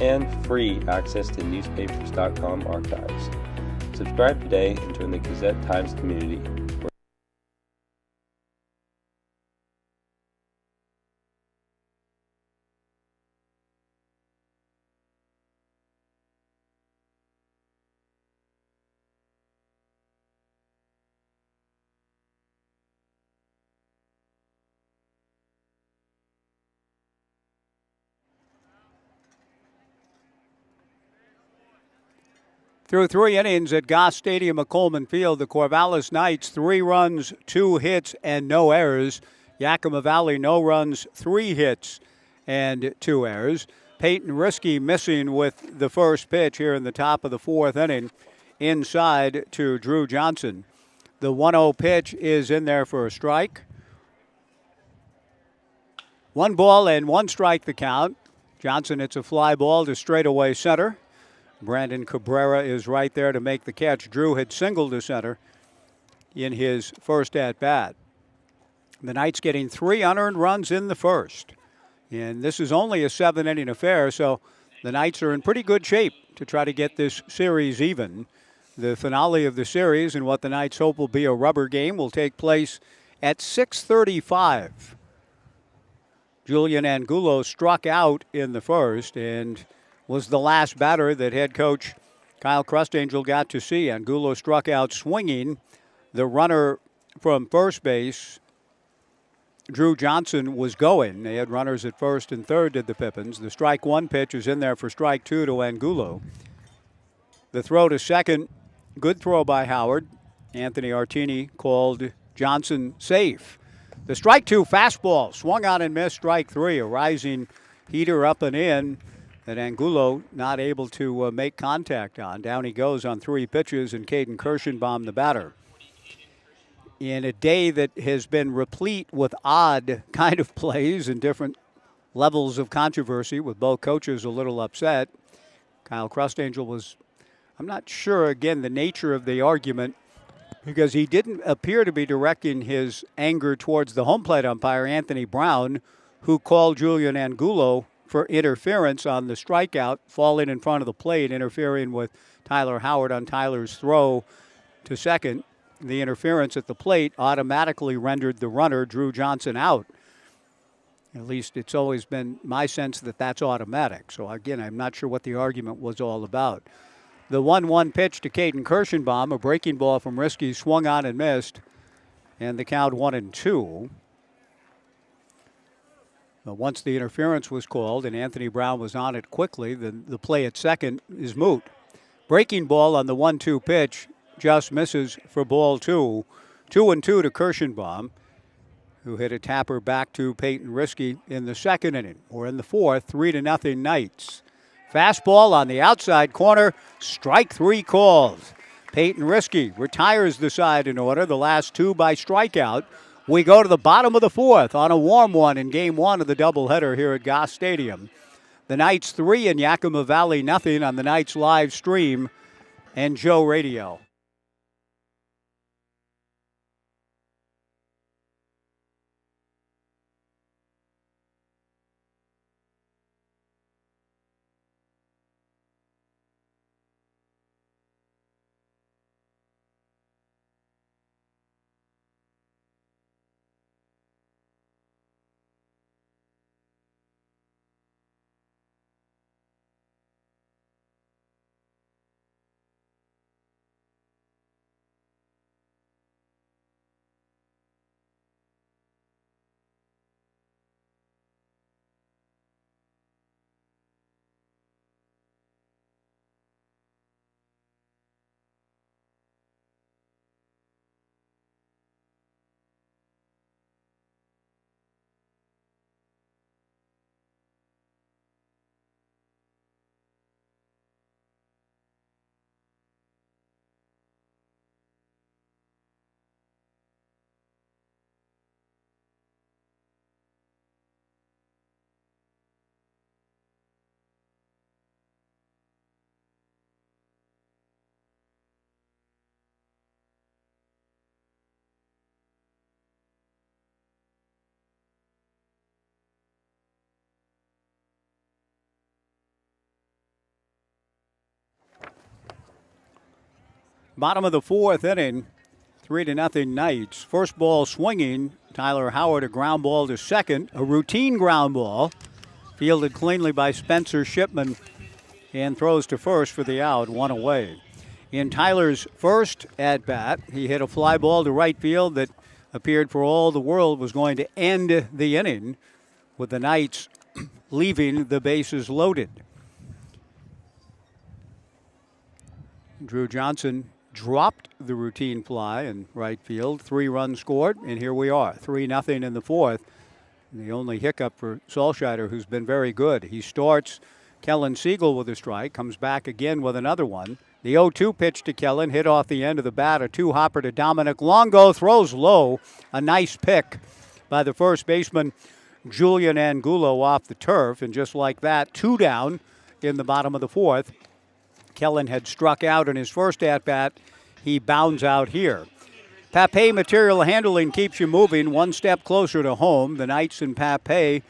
and free access to newspapers.com archives. Subscribe today and join the Gazette-Times community. Through 3 innings at Goss Stadium at Coleman Field, the Corvallis Knights 3 runs, 2 hits, and no errors. Yakima Valley no runs, 3 hits, and 2 errors. Peyton Riskey missing with the first pitch here in the top of the 4th inning. Inside to Drew Johnson. The 1-0 pitch is in there for a strike. 1 ball and 1 strike the count. Johnson hits a fly ball to straightaway center. Brandon Cabrera is right there to make the catch. Drew had singled to center in his first at-bat. The Knights getting 3 unearned runs in the first. And this is only a 7-inning affair, so the Knights are in pretty good shape to try to get this series even. The finale of the series and what the Knights hope will be a rubber game will take place at 6:35. Julian Angulo struck out in the first and was the last batter that head coach Kyle Crustangel got to see. Angulo struck out swinging. The runner from first base, Drew Johnson, was going. They had runners at first and third, did the Pippins. The strike one pitch is in there for strike two to Angulo. The throw to second, good throw by Howard. Anthony Artini called Johnson safe. The strike two fastball, swung on and missed, strike three. A rising heater up and in that Angulo not able to make contact on. Down he goes on 3 pitches, and Caden Kirschenbaum the batter. In a day that has been replete with odd kind of plays and different levels of controversy, with both coaches a little upset, Kyle Crustangel was, I'm not sure, again, the nature of the argument, because he didn't appear to be directing his anger towards the home plate umpire, Anthony Brown, who called Julian Angulo for interference on the strikeout, falling in front of the plate, interfering with Tyler Howard on Tyler's throw to second. The interference at the plate automatically rendered the runner, Drew Johnson, out. At least it's always been my sense that that's automatic. So, again, I'm not sure what the argument was all about. The 1-1 pitch to Caden Kirschenbaum, a breaking ball from Risky, swung on and missed, and the count 1-2. But once the interference was called and Anthony Brown was on it quickly, then the play at second is moot. Breaking ball on the 1-2 pitch just misses for ball 2. 2-2 to Kirschenbaum, who hit a tapper back to Peyton Risky in the second inning. We're in the fourth, 3-0 Knights. Fastball on the outside corner, strike three called. Peyton Risky retires the side in order, the last 2 by strikeout. We go to the bottom of the fourth on a warm one in game 1 of the doubleheader here at Goss Stadium. The Knights 3 and Yakima Valley nothing on the Knights live stream and Joe Radio. Bottom of the fourth inning, 3-0 Knights. First ball swinging, Tyler Howard, a ground ball to second, a routine ground ball, fielded cleanly by Spencer Shipman, and throws to first for the out, 1 away. In Tyler's first at-bat, he hit a fly ball to right field that appeared for all the world was going to end the inning, with the Knights leaving the bases loaded. Drew Johnson dropped the routine fly in right field. 3 runs scored, and here we are, 3-0 in the fourth. And the only hiccup for Solscheider, who's been very good. He starts Kellen Siegel with a strike, comes back again with another one. The 0-2 pitch to Kellen, hit off the end of the bat, a 2-hopper to Dominic Longo, throws low. A nice pick by the first baseman, Julian Angulo, off the turf. And just like that, 2 down in the bottom of the fourth. Kellen had struck out in his first at-bat. He bounds out here. Papay Material Handling keeps you moving one step closer to home. The Knights and Papay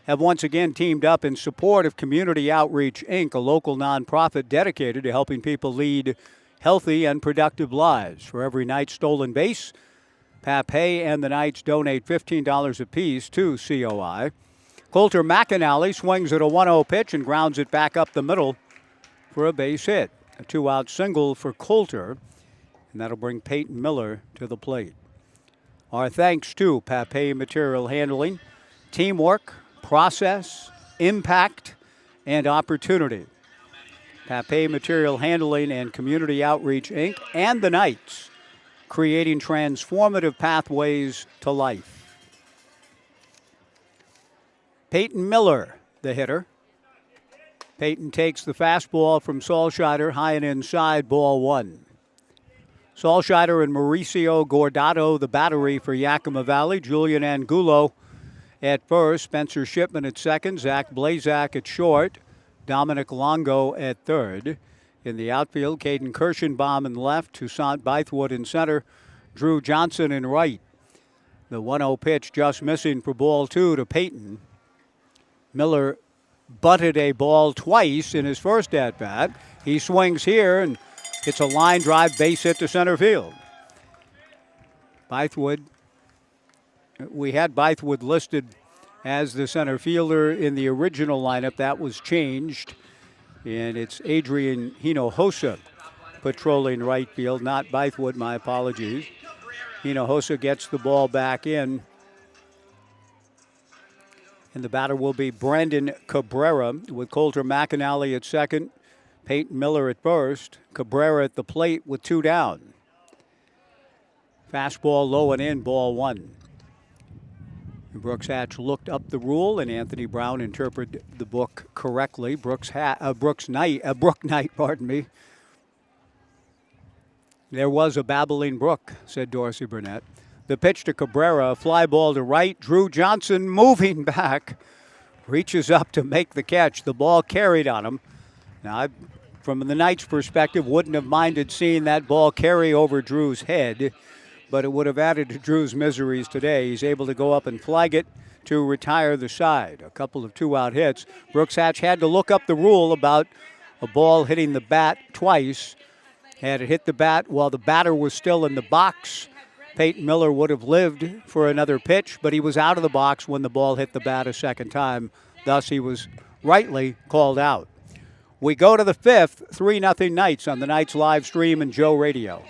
have once again teamed up in support of Community Outreach, Inc., a local nonprofit dedicated to helping people lead healthy and productive lives. For every Knight stolen base, Papay and the Knights donate $15 apiece to COI. Coulter McAnally swings at a 1-0 pitch and grounds it back up the middle for a base hit. A 2-out single for Coulter, and that'll bring Peyton Miller to the plate. Our thanks to Papay Material Handling. Teamwork, process, impact, and opportunity. Papay Material Handling and Community Outreach, Inc., and the Knights, creating transformative pathways to life. Peyton Miller, the hitter. Peyton takes the fastball from Solscheider, high and inside, ball one. Solscheider and Mauricio Gordado, the battery for Yakima Valley. Julian Angulo at first, Spencer Shipman at second, Zach Blazak at short, Dominic Longo at third. In the outfield, Caden Kirschenbaum in left, Toussaint Bythewood in center, Drew Johnson in right. The 1-0 pitch just missing for ball two to Peyton. Miller butted a ball twice in his first at-bat. He swings here and hits a line drive base hit to center field. Bythewood, we had Bythewood listed as the center fielder in the original lineup. That was changed, and it's Adrian Hinojosa patrolling right field, not Bythewood, my apologies. Hinojosa gets the ball back in, and the batter will be Brandon Cabrera with Coulter McAnally at second, Peyton Miller at first, Cabrera at the plate with two down. Fastball low and in, ball one. Brooks Hatch looked up the rule, and Anthony Brown interpreted the book correctly. Brook Knight, pardon me. There was a babbling brook, said Dorsey Burnett. The pitch to Cabrera, a fly ball to right. Drew Johnson moving back, reaches up to make the catch. The ball carried on him. Now, from the Knights' perspective, wouldn't have minded seeing that ball carry over Drew's head, but it would have added to Drew's miseries today. He's able to go up and flag it to retire the side. A couple of two-out hits. Brooks Hatch had to look up the rule about a ball hitting the bat twice. Had it hit the bat while the batter was still in the box, Peyton Miller would have lived for another pitch, but he was out of the box when the ball hit the bat a second time. Thus, he was rightly called out. We go to the fifth, 3-0 Knights on the Knights live stream and Joe Radio.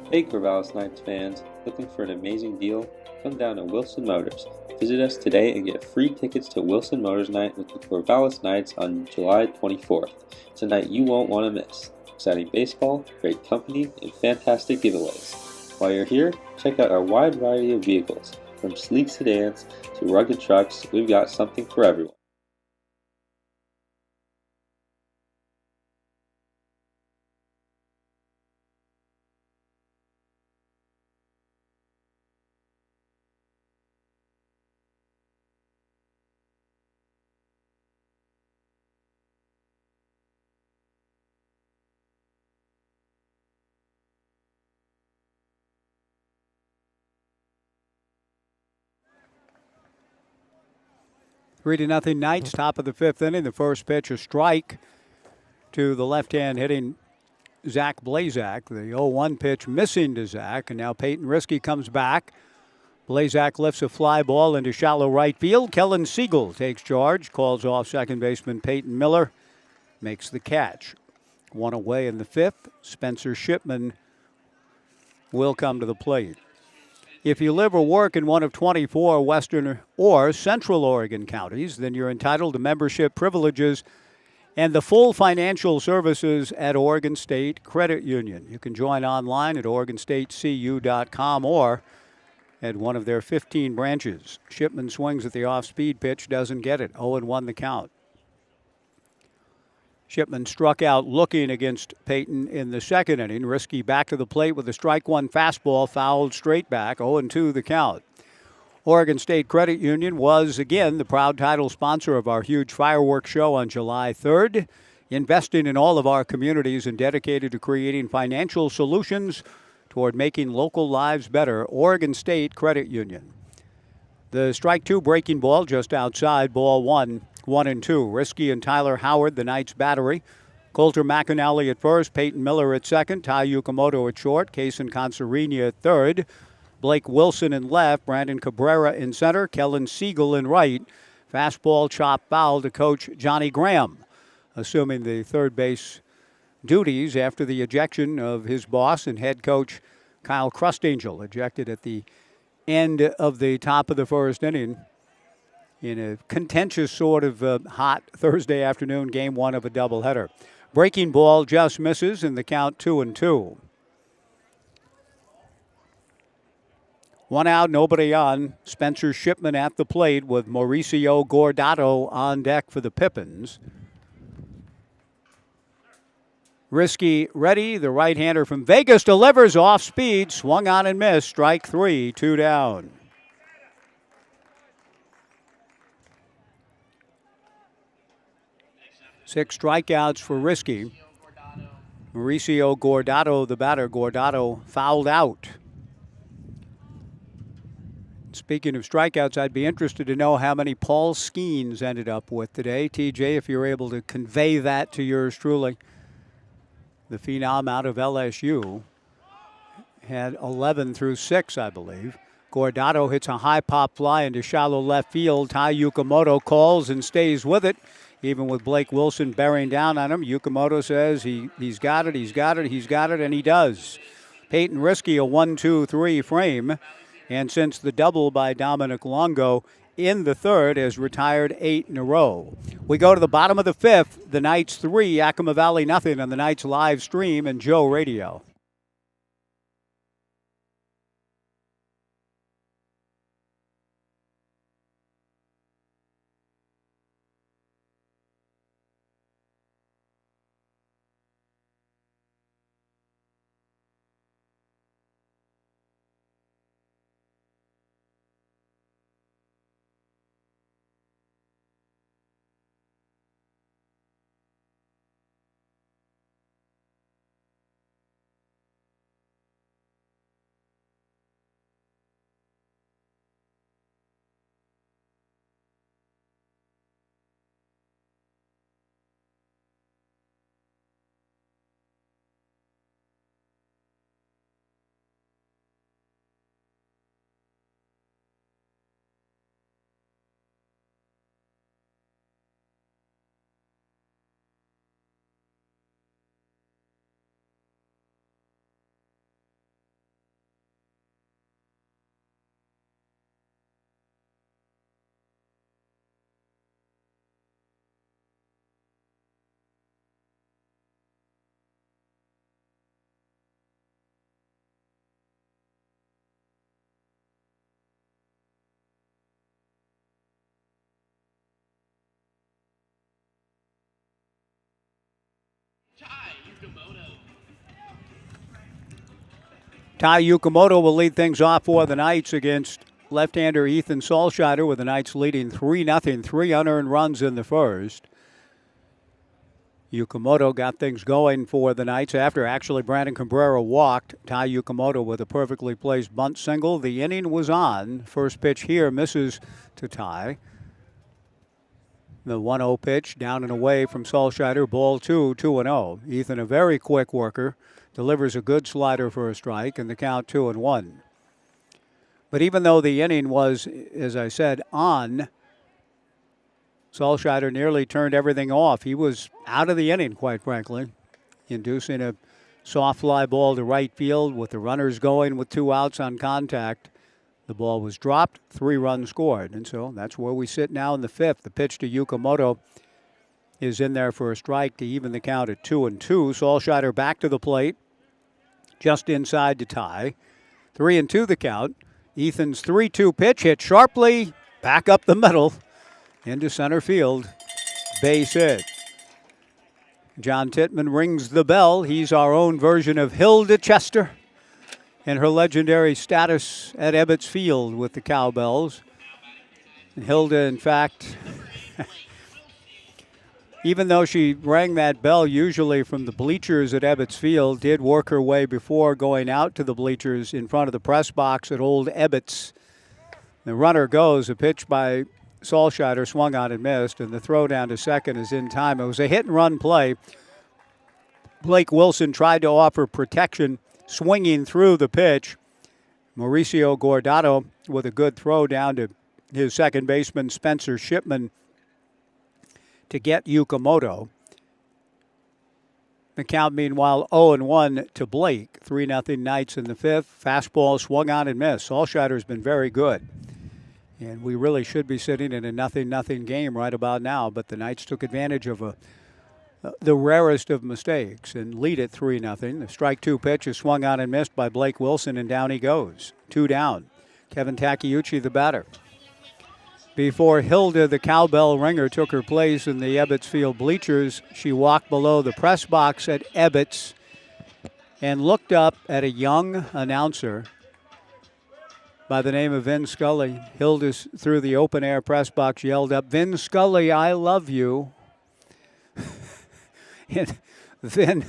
Hey Corvallis Knights fans, looking for an amazing deal? Come down to Wilson Motors. Visit us today and get free tickets to Wilson Motors Night with the Corvallis Knights on July 24th. It's a night you won't want to miss. Exciting baseball, great company, and fantastic giveaways. While you're here, check out our wide variety of vehicles. From sleek sedans to rugged trucks, we've got something for everyone. Three to nothing Knights, top of the fifth inning. The first pitch, a strike to the left-hand hitting Zach Blazak. The 0-1 pitch missing to Zach, and now Peyton Risky comes back. Blazak lifts a fly ball into shallow right field. Kellen Siegel takes charge, calls off second baseman Peyton Miller, makes the catch. One away in the fifth. Spencer Shipman will come to the plate. If you live or work in one of 24 Western or Central Oregon counties, then you're entitled to membership privileges and the full financial services at Oregon State Credit Union. You can join online at OregonStateCU.com or at one of their 15 branches. Shipman swings at the off-speed pitch, doesn't get it. 0-1 the count. Shipman struck out looking against Peyton in the second inning. Risky back to the plate with a strike one fastball, fouled straight back. 0-2 the count. Oregon State Credit Union was, again, the proud title sponsor of our huge fireworks show on July 3rd, investing in all of our communities and dedicated to creating financial solutions toward making local lives better. Oregon State Credit Union. The strike two breaking ball just outside, ball one, 1-2. Risky and Tyler Howard, the Knights battery. Coulter McAnally at first, Peyton Miller at second, Ty Yukamoto at short, Kaysen Consarini at third, Blake Wilson in left, Brandon Cabrera in center, Kellen Siegel in right. Fastball chop foul to coach Johnny Graham, assuming the third base duties after the ejection of his boss and head coach Kyle Crustangel, ejected at the end of the top of the first inning in a contentious sort of hot Thursday afternoon game one of a doubleheader. Breaking ball just misses in the count 2-2. One out, nobody on. Spencer Shipman at the plate with Mauricio Gordato on deck for the Pippins. Risky ready. The right-hander from Vegas delivers off speed. Swung on and missed. Strike three, 2 down. Six strikeouts for Risky. Mauricio Gordato, the batter. Gordato fouled out. Speaking of strikeouts, I'd be interested to know how many Paul Skeens ended up with today. TJ, if you're able to convey that to yours truly. The phenom out of LSU had 11 through 6, I believe. Gordato hits a high pop fly into shallow left field. Ty Yukamoto calls and stays with it. Even with Blake Wilson bearing down on him, Yukamoto says he's got it, and he does. Peyton Risky, a 1-2-3 frame. And since the double by Dominic Longo in the third, has retired 8 in a row. We go to the bottom of the fifth. The Knights 3, Yakima Valley nothing on the Knights live stream and Joe Radio. Ty Yukamoto will lead things off for the Knights against left-hander Ethan Solscheider, with the Knights leading 3-0, 3 unearned runs in the first. Yukamoto got things going for the Knights after actually Brandon Cabrera walked. Ty Yukamoto with a perfectly placed bunt single. The inning was on. First pitch here misses to Ty. The 1-0 pitch down and away from Solscheider. Ball 2, 2-0. Ethan, a very quick worker, delivers a good slider for a strike, and the count 2-1. But even though the inning was, as I said, on, Solscheider nearly turned everything off. He was out of the inning, quite frankly, inducing a soft fly ball to right field with the runners going with 2 outs on contact. The ball was dropped, 3 runs scored. And so that's where we sit now in the 5th. The pitch to Yukamoto is in there for a strike to even the count at 2-2. Solscheider back to the plate, just inside to tie. 3-2 the count. Ethan's 3-2 pitch hit sharply, back up the middle, into center field. Base hit. John Tittman rings the bell. He's our own version of Hilda Chester in her legendary status at Ebbets Field with the Cowbells. And Hilda, in fact, even though she rang that bell usually from the bleachers at Ebbets Field, did work her way before going out to the bleachers in front of the press box at Old Ebbets. The runner goes, a pitch by Solscheider swung on and missed, and the throw down to second is in time. It was a hit-and-run play. Blake Wilson tried to offer protection, swinging through the pitch. Mauricio Guardado with a good throw down to his second baseman, Spencer Shipman, to get Yukamoto. The count, meanwhile, 0-1 to Blake. 3-0 Knights in the 5th. Fastball swung on and missed. Solscheider's been very good. And we really should be sitting in a 0-0 game right about now, but the Knights took advantage of the rarest of mistakes and lead it 3-0. The strike 2 pitch is swung on and missed by Blake Wilson, and down he goes. 2 down. Kevin Takeuchi, the batter. Before Hilda, the cowbell ringer, took her place in the Ebbets Field bleachers, she walked below the press box at Ebbets and looked up at a young announcer by the name of Vin Scully. Hilda, through the open-air press box, yelled up, "Vin Scully, I love you." And Vin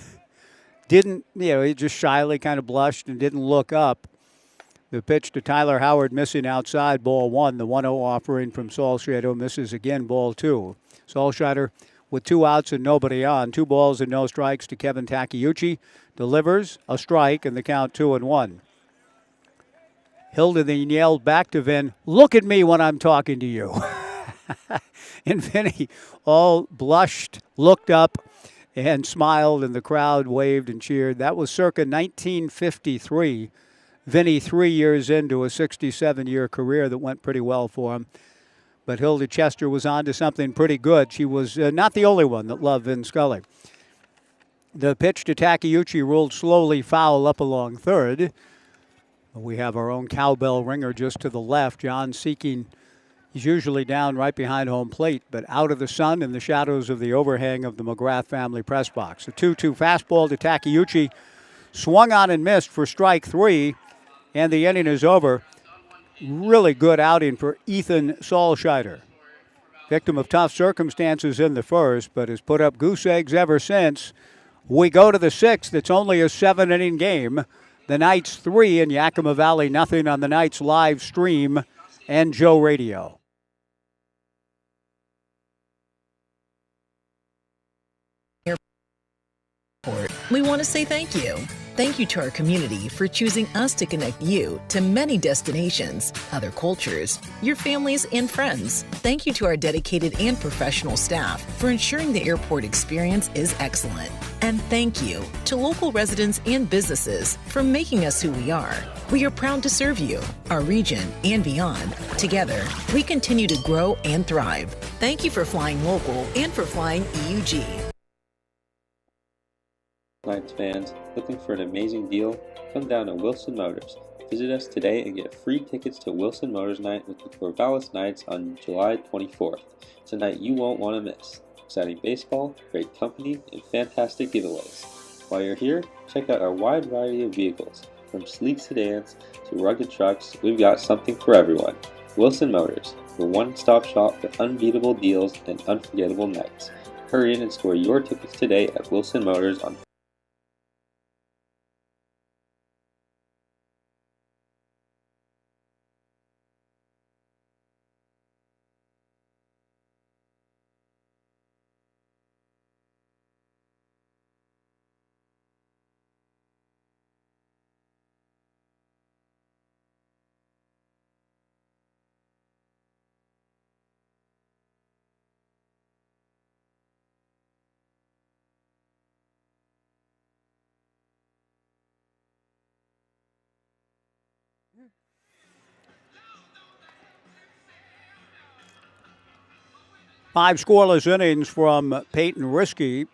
didn't, he just shyly kind of blushed and didn't look up. The pitch to Tyler Howard missing outside, ball 1. The 1-0 offering from Solscheider misses again, ball 2. Solscheider with 2 outs and nobody on. 2 balls and no strikes to Kevin Takeuchi. Delivers a strike and the count 2-1. Hilda then yelled back to Vin, "Look at me when I'm talking to you." And Vinny all blushed, looked up, and smiled, and the crowd waved and cheered. That was circa 1953. Vinny 3 years into a 67-year career that went pretty well for him. But Hilda Chester was on to something pretty good. She was not the only one that loved Vin Scully. The pitch to Takeuchi rolled slowly foul up along third. We have our own cowbell ringer just to the left. John seeking, he's usually down right behind home plate, but out of the sun in the shadows of the overhang of the McGrath family press box. A 2-2 fastball to Takeuchi, swung on and missed for strike 3, and the inning is over. Really good outing for Ethan Solscheider. Victim of tough circumstances in the first, but has put up goose eggs ever since. We go to the 6th. It's only a 7-inning game. The Knights 3 and Yakima Valley nothing on the Knights live stream and Joe Radio. We want to say thank you. Thank you to our community for choosing us to connect you to many destinations, other cultures, your families, and friends. Thank you to our dedicated and professional staff for ensuring the airport experience is excellent. And thank you to local residents and businesses for making us who we are. We are proud to serve you, our region, and beyond. Together, we continue to grow and thrive. Thank you for flying local and for flying EUG. Knights fans, looking for an amazing deal? Come down to Wilson Motors. Visit us today and get free tickets to Wilson Motors Night with the Corvallis Knights on July 24th. It's a night you won't want to miss. Exciting baseball, great company, and fantastic giveaways. While you're here, check out our wide variety of vehicles. From sleek sedans to rugged trucks, we've got something for everyone. Wilson Motors, your one-stop shop for unbeatable deals and unforgettable nights. Hurry in and score your tickets today at Wilson Motors on 5 scoreless innings from Peyton Risky.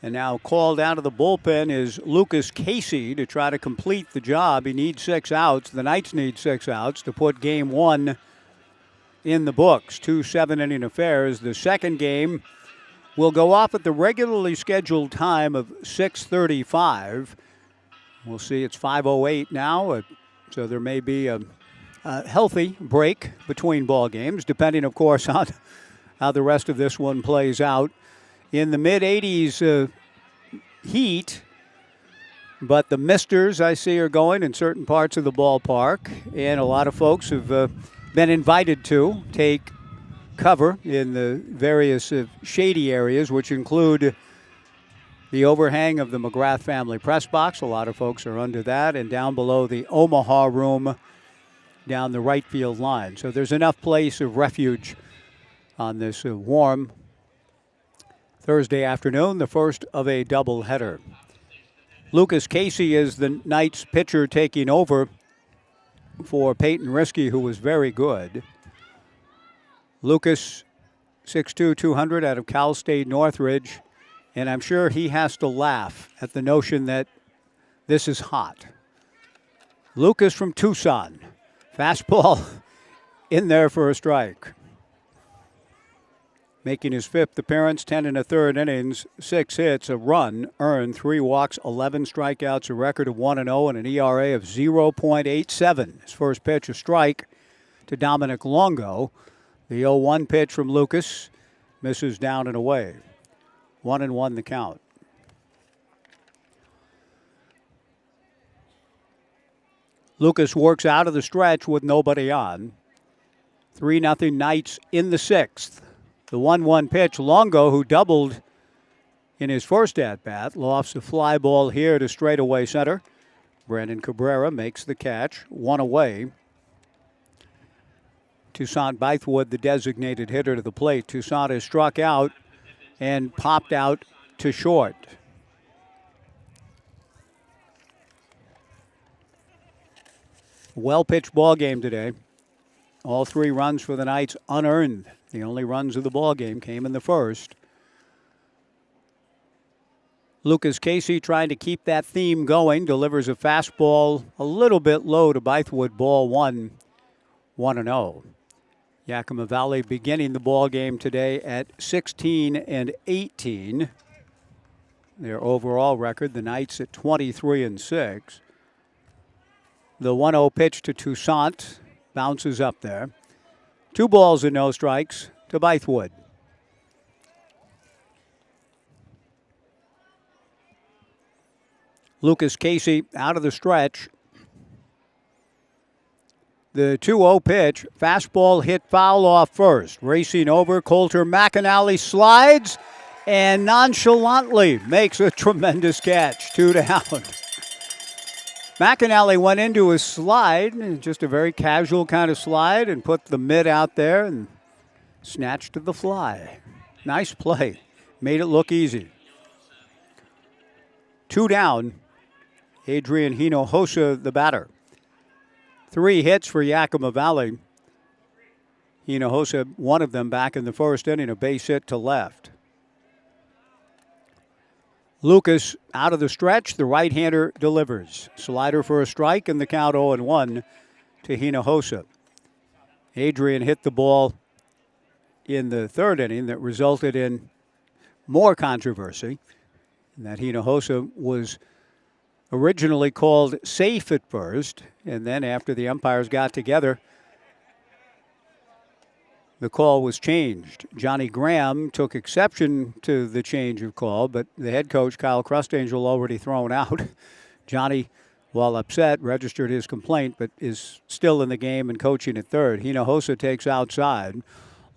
And now called out of the bullpen is Lucas Casey to try to complete the job. He needs 6 outs. The Knights need 6 outs to put game 1 in the books. 2 7-inning affairs. The second game will go off at the regularly scheduled time of 6:35. We'll see. It's 5:08 now, so there may be a healthy break between ball games, depending, of course, on how the rest of this one plays out. In the mid-80s heat, but the misters I see are going in certain parts of the ballpark, and a lot of folks have been invited to take cover in the various shady areas, which include the overhang of the McGrath family press box. A lot of folks are under that, and down below the Omaha room down the right field line. So there's enough place of refuge on this warm Thursday afternoon, the first of a doubleheader. Lucas Casey is the Knights pitcher taking over for Peyton Risky, who was very good. Lucas, 6'2", 200 out of Cal State Northridge, and I'm sure he has to laugh at the notion that this is hot. Lucas from Tucson, fastball in there for a strike. Making his 5th appearance, 10 1/3 innings, 6 hits, a run earned, 3 walks, 11 strikeouts, a record of 1-0, and an ERA of 0.87. His first pitch, a strike to Dominic Longo. The 0-1 pitch from Lucas misses down and away. 1-1 the count. Lucas works out of the stretch with nobody on. 3-0 Knights in the 6th. The 1-1 pitch, Longo, who doubled in his first at-bat, lofts a fly ball here to straightaway center. Brandon Cabrera makes the catch, 1 away. Toussaint Bythewood, the designated hitter to the plate. Toussaint is struck out and popped out to short. Well-pitched ball game today. All 3 runs for the Knights unearned. The only runs of the ball game came in the first. Lucas Casey trying to keep that theme going. Delivers a fastball a little bit low to Bythewood. Ball 1, 1-0. Yakima Valley beginning the ball game today at 16-18. Their overall record, the Knights at 23-6. The 1-0 pitch to Toussaint bounces up there. 2 balls and no strikes to Bythewood. Lucas Casey out of the stretch. The 2-0 pitch, fastball hit foul off first. Racing over, Coulter McAnally slides and nonchalantly makes a tremendous catch. 2 down. McAnally went into a slide, just a very casual kind of slide, and put the mitt out there and snatched the fly. Nice play. Made it look easy. 2 down. Adrian Hinojosa, the batter. 3 hits for Yakima Valley. Hinojosa, one of them back in the first inning, a base hit to left. Lucas out of the stretch, the right-hander delivers. Slider for a strike, and the count 0-1 to Hinojosa. Adrian hit the ball in the third inning that resulted in more controversy. And that Hinojosa was originally called safe at first, and then after the umpires got together, the call was changed. Johnny Graham took exception to the change of call, but the head coach, Kyle Crustangel, already thrown out. Johnny, while upset, registered his complaint, but is still in the game and coaching at third. Hinojosa takes outside.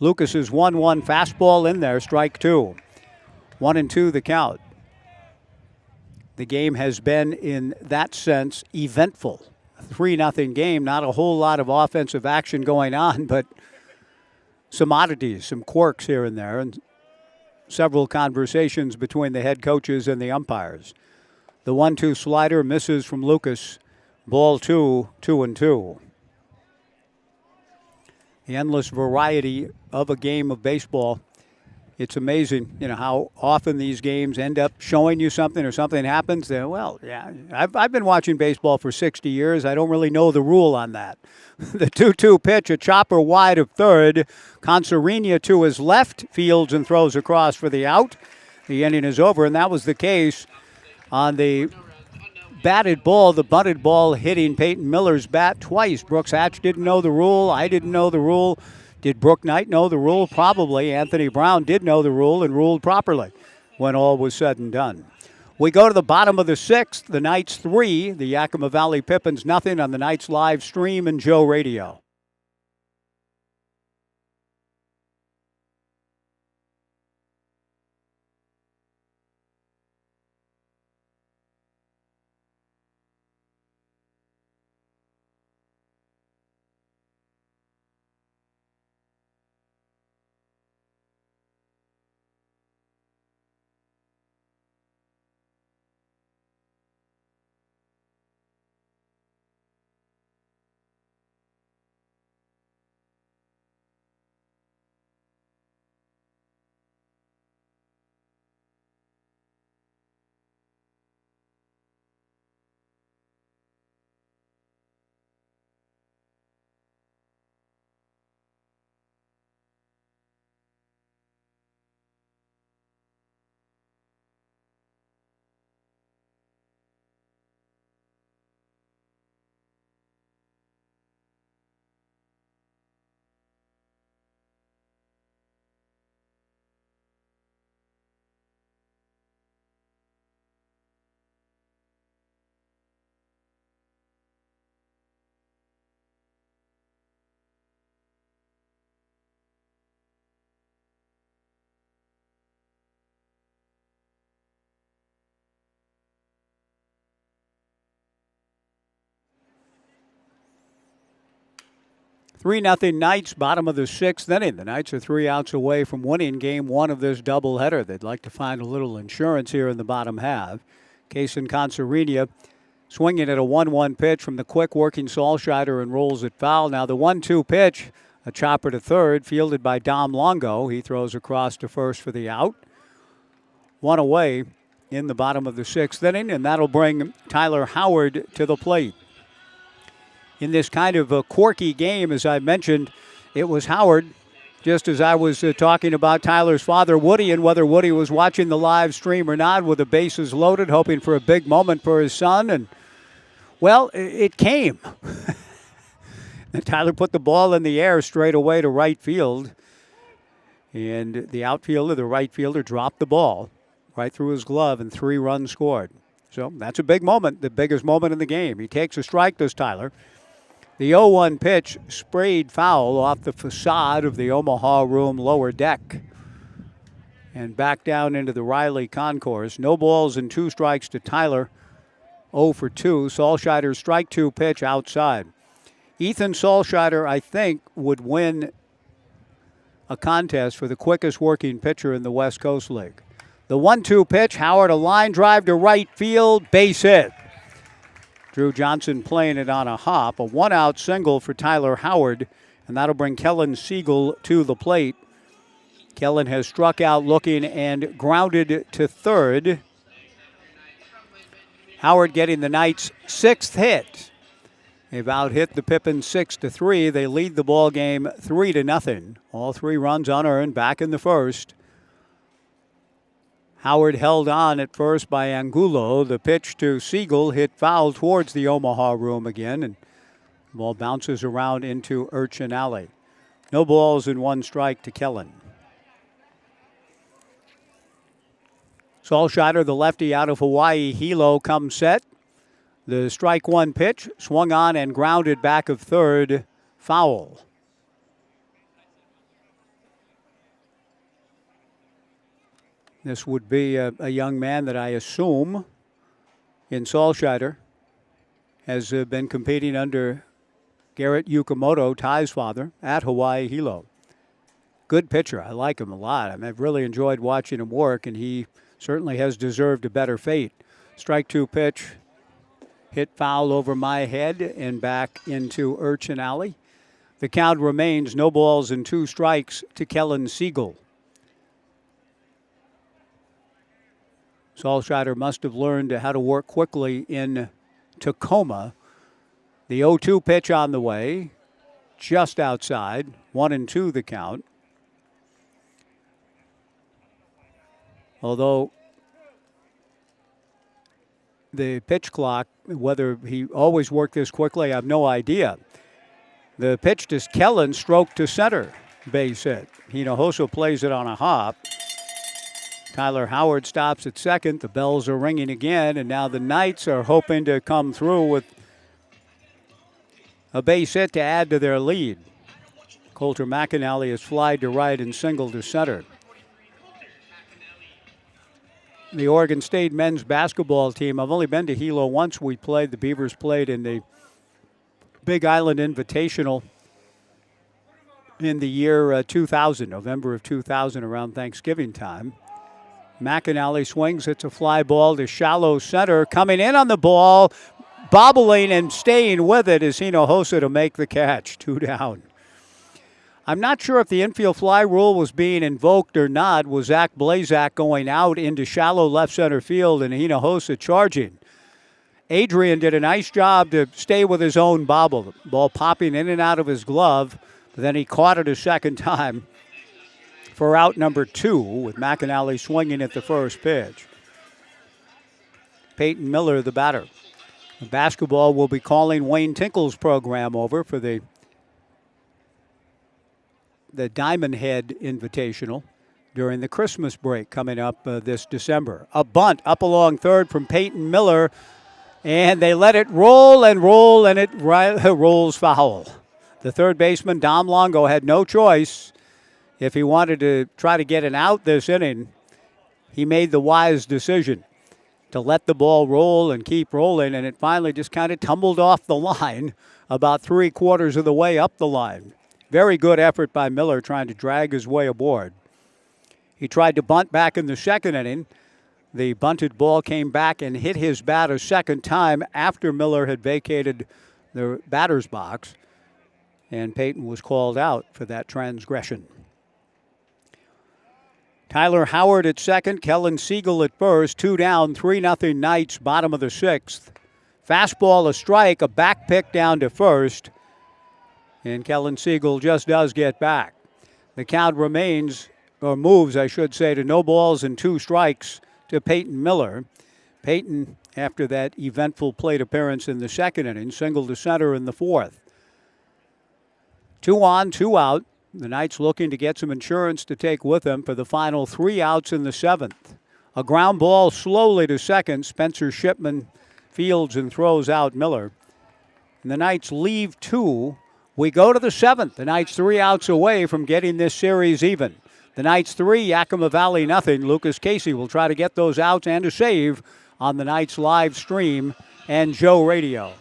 Lucas's 1-1 fastball in there, strike 2. 1-2 the count. The game has been, in that sense, eventful. A 3-0 game, not a whole lot of offensive action going on, but some oddities, some quirks here and there, and several conversations between the head coaches and the umpires. The 1-2 slider misses from Lucas. Ball 2, 2-2. the endless variety of a game of baseball. It's amazing, how often these games end up showing you something or something happens. Well, yeah, I've been watching baseball for 60 years. I don't really know the rule on that. The 2-2 pitch, a chopper wide of third. Consarinia to his left, fields and throws across for the out. The inning is over, and that was the case on the batted ball, the bunted ball hitting Peyton Miller's bat twice. Brooks Hatch didn't know the rule. I didn't know the rule. Did Brooke Knight know the rule? Probably. Anthony Brown did know the rule and ruled properly when all was said and done. We go to the bottom of the sixth. The Knights 3, the Yakima Valley Pippins nothing on the Knights live stream and Joe Radio. Three 0 Knights, bottom of the sixth inning. The Knights are 3 outs away from winning game one of this doubleheader. They'd like to find a little insurance here in the bottom half. Kason Consarinia swinging at a 1-1 pitch from the quick working Salscheider and rolls it foul. Now the 1-2 pitch, a chopper to third, fielded by Dom Longo. He throws across to first for the out. One away in the bottom of the sixth inning, and that'll bring Tyler Howard to the plate. In this kind of a quirky game, as I mentioned, it was Howard, just as I was talking about Tyler's father, Woody, and whether Woody was watching the live stream or not, with the bases loaded, hoping for a big moment for his son. And, well, it came. And Tyler put the ball in the air straight away to right field. And the outfielder, the right fielder, dropped the ball right through his glove, and 3 runs scored. So that's a big moment, the biggest moment in the game. He takes a strike, does Tyler. The 0-1 pitch sprayed foul off the facade of the Omaha Room lower deck and back down into the Riley concourse. No balls and 2 strikes to Tyler. 0 for 2. Salscheider's strike 2 pitch outside. Ethan Salscheider, I think, would win a contest for the quickest working pitcher in the West Coast League. The 1-2 pitch, Howard, a line drive to right field, base hit. Drew Johnson playing it on a hop. A 1-out single for Tyler Howard, and that'll bring Kellen Siegel to the plate. Kellen has struck out looking and grounded to third. Howard getting the Knights' 6th hit. They've out-hit the Pippins 6-3. They lead the ball game 3-0. All 3 runs unearned back in the first. Howard held on at first by Angulo. The pitch to Siegel hit foul towards the Omaha Room again, and the ball bounces around into Urchin Alley. No balls and 1 strike to Kellen. Salscheider, the lefty out of Hawaii, Hilo comes set. The strike 1 pitch, swung on and grounded back of third, foul. This would be a young man that I assume in Salscheider has been competing under Garrett Yukimoto, Ty's father, at Hawaii Hilo. Good pitcher. I like him a lot. I've really enjoyed watching him work, and he certainly has deserved a better fate. Strike 2 pitch, hit foul over my head and back into Urchin Alley. The count remains no balls and 2 strikes to Kellen Siegel. Salscheider must have learned how to work quickly in Tacoma. The 0-2 pitch on the way, just outside, 1-2 the count. Although the pitch clock, whether he always worked this quickly, I have no idea. The pitch to Kellen, stroke to center, base hit. Hinojosa plays it on a hop. Tyler Howard stops at second. The bells are ringing again, and now the Knights are hoping to come through with a base hit to add to their lead. Coulter McAnally has flied to right and single to center. The Oregon State men's basketball team, I've only been to Hilo once. We played, the Beavers played in the Big Island Invitational in the year 2000, November of 2000, around Thanksgiving time. McAnally swings. It's a fly ball to shallow center. Coming in on the ball, bobbling and staying with it is Hinojosa to make the catch. 2 down. I'm not sure if the infield fly rule was being invoked or not. Was Zach Blazak going out into shallow left center field and Hinojosa charging? Adrian did a nice job to stay with his own bobble. The ball popping in and out of his glove. But then he caught it a second time for out number 2, with McAnally swinging at the first pitch. Peyton Miller, the batter. The basketball will be calling Wayne Tinkle's program over for the Diamond Head Invitational during the Christmas break coming up this December. A bunt up along third from Peyton Miller, and they let it roll, and it rolls foul. The third baseman, Dom Longo, had no choice. If he wanted to try to get an out this inning, he made the wise decision to let the ball roll and keep rolling, and it finally just kind of tumbled off the line about 3/4 of the way up the line. Very good effort by Miller trying to drag his way aboard. He tried to bunt back in the second inning. The bunted ball came back and hit his bat a second time after Miller had vacated the batter's box, and Peyton was called out for that transgression. Tyler Howard at second, Kellen Siegel at first. 2 down, 3-0 Knights, bottom of the 6th. Fastball, a strike, a back pick down to first. And Kellen Siegel just does get back. The count remains, or moves, I should say, to no balls and 2 strikes to Peyton Miller. Peyton, after that eventful plate appearance in the second inning, singled to center in the 4th. 2 on, 2 out. The Knights looking to get some insurance to take with them for the final 3 outs in the 7th. A ground ball slowly to second. Spencer Shipman fields and throws out Miller. And the Knights leave 2. We go to the 7th. The Knights 3 outs away from getting this series even. The Knights 3, Yakima Valley nothing. Lucas Casey will try to get those outs and a save on the Knights live stream and Joe Radio.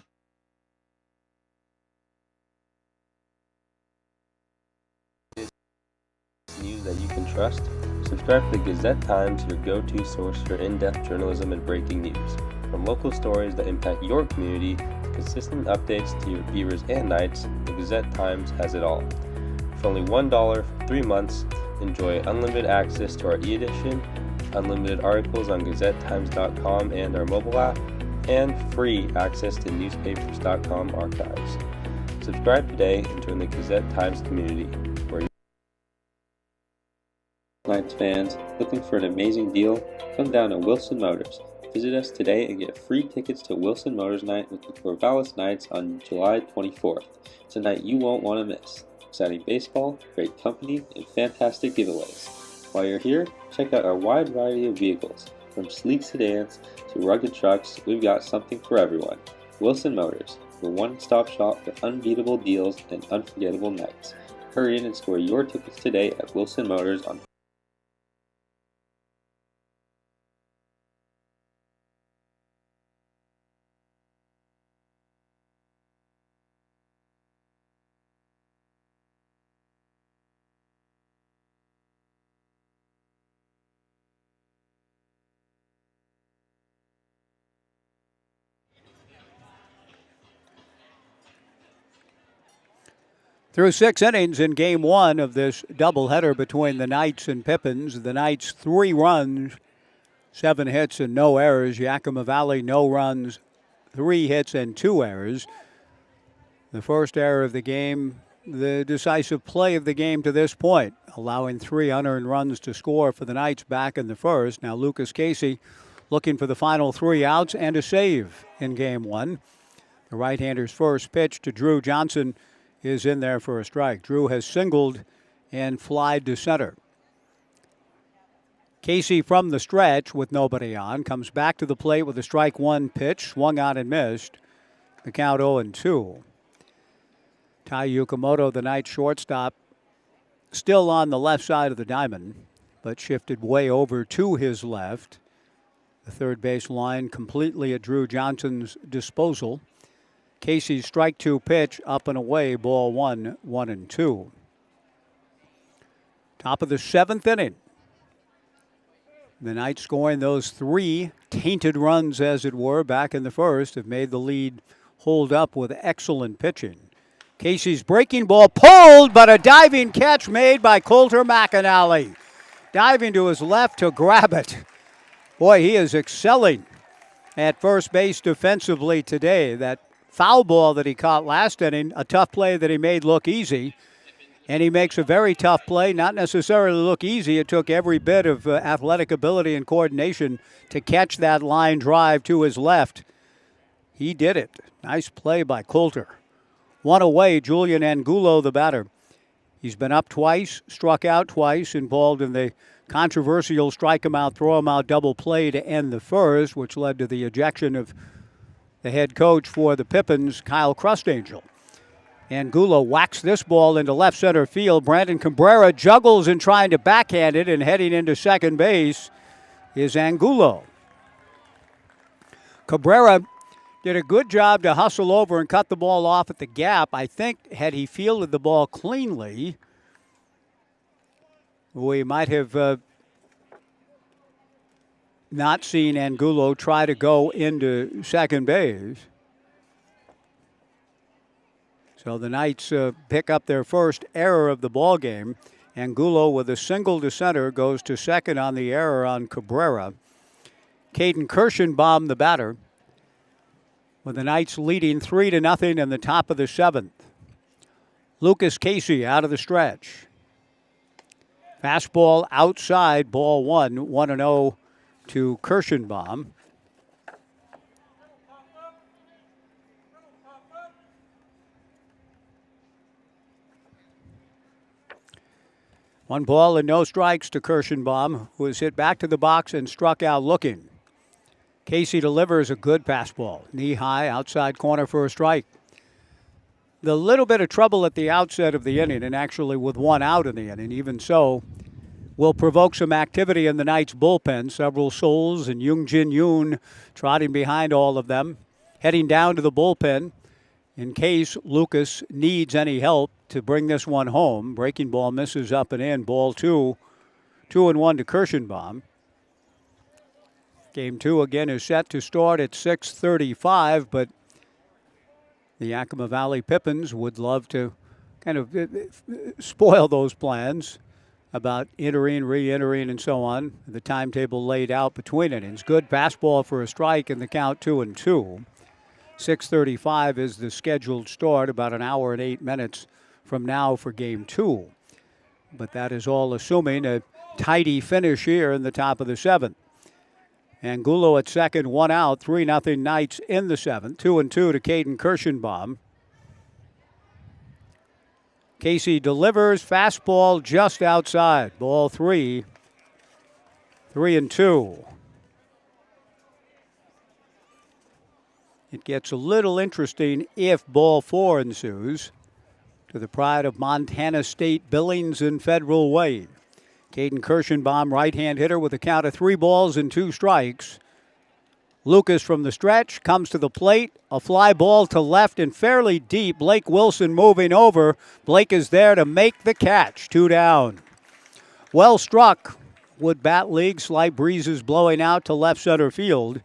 News that you can trust. Subscribe to the Gazette-Times, your go-to source for in-depth journalism and breaking news. From local stories that impact your community to consistent updates to your Beavers and Knights, the Gazette-Times has it all. For only $1 for 3 months, enjoy unlimited access to our e-edition, unlimited articles on GazetteTimes.com and our mobile app, and free access to newspapers.com archives. Subscribe today and join the Gazette-Times community, where Knights fans looking for an amazing deal? Come down to Wilson Motors. Visit us today and get free tickets to Wilson Motors Night with the Corvallis Knights on July 24th. It's a night you won't want to miss. Exciting baseball, great company, and fantastic giveaways. While you're here, check out our wide variety of vehicles. From sleek sedans to rugged trucks, we've got something for everyone. Wilson Motors, the one-stop shop for unbeatable deals and unforgettable nights. Hurry in and score your tickets today at Wilson Motors on Through 6 innings in game 1 of this doubleheader between the Knights and Pippins, the Knights 3 runs, 7 hits and no errors. Yakima Valley, no runs, 3 hits and 2 errors. The first error of the game, the decisive play of the game to this point, allowing 3 unearned runs to score for the Knights back in the first. Now Lucas Casey looking for the final 3 outs and a save in game 1. The right-hander's first pitch to Drew Johnson is in there for a strike. Drew has singled and flied to center. Casey from the stretch with nobody on comes back to the plate with a strike 1 pitch, swung on and missed. The count 0-2. Tai Yukamoto, the Knights shortstop, still on the left side of the diamond, but shifted way over to his left. The third base line completely at Drew Johnson's disposal. Casey's strike 2 pitch up and away, ball 1, 1-2. Top of the 7th inning. The Knights scoring those 3 tainted runs, as it were, back in the first, have made the lead hold up with excellent pitching. Casey's breaking ball pulled, but a diving catch made by Coulter McAnally. Diving to his left to grab it. Boy, he is excelling at first base defensively today. That foul ball that he caught last inning, a tough play that he made look easy. And he makes a very tough play, not necessarily look easy. It took every bit of athletic ability and coordination to catch that line drive to his left. He did it. Nice play by Coulter. 1 away, Julian Angulo, the batter. He's been up twice, struck out twice, involved in the controversial strike him out, throw him out double play to end the first, which led to the ejection of the head coach for the Pippins, Kyle Crustangel. Angulo whacks this ball into left center field. Brandon Cabrera juggles in trying to backhand it, and heading into second base is Angulo. Cabrera did a good job to hustle over and cut the ball off at the gap. I think had he fielded the ball cleanly, we might have not seen Angulo try to go into second base. So the Knights pick up their first error of the ball game. Angulo with a single to center goes to second on the error on Cabrera. Caden Kirschenbaum, the batter, with the Knights leading 3-0 in the top of the 7th. Lucas Casey out of the stretch. Fastball outside, ball 1, 1-0 to Kirschenbaum. One ball and no strikes to Kirschenbaum, who was hit back to the box and struck out looking. Casey delivers a good fastball, knee high, outside corner for a strike. The little bit of trouble at the outset of the inning, and actually with 1 out in the inning, even so, will provoke some activity in the Knights' bullpen. Several Souls and Jung Jin Yoon trotting behind all of them, heading down to the bullpen in case Lucas needs any help to bring this one home. Breaking ball misses up and in. Ball 2, 2-1 to Kirschenbaum. Game 2 again is set to start at 6:35, but the Yakima Valley Pippins would love to kind of spoil those plans about entering, re-entering, and so on. The timetable laid out between innings. Good fastball for a strike in the count, 2-2. 6:35 is the scheduled start, about an hour and 8 minutes from now for Game 2. But that is all assuming a tidy finish here in the top of the 7th. Angulo at second, 1 out, 3-0 Knights in the 7th. 2-2 to Caden Kirschenbaum. Casey delivers, fastball just outside. Ball 3, 3-2. It gets a little interesting if ball 4 ensues, to the pride of Montana State Billings and Federal Way. Caden Kirschenbaum, right-hand hitter with a count of 3 balls and 2 strikes. Lucas from the stretch comes to the plate. A fly ball to left and fairly deep. Blake Wilson moving over. Blake is there to make the catch. 2 down. Well struck. Wood Bat League. Slight breezes blowing out to left center field.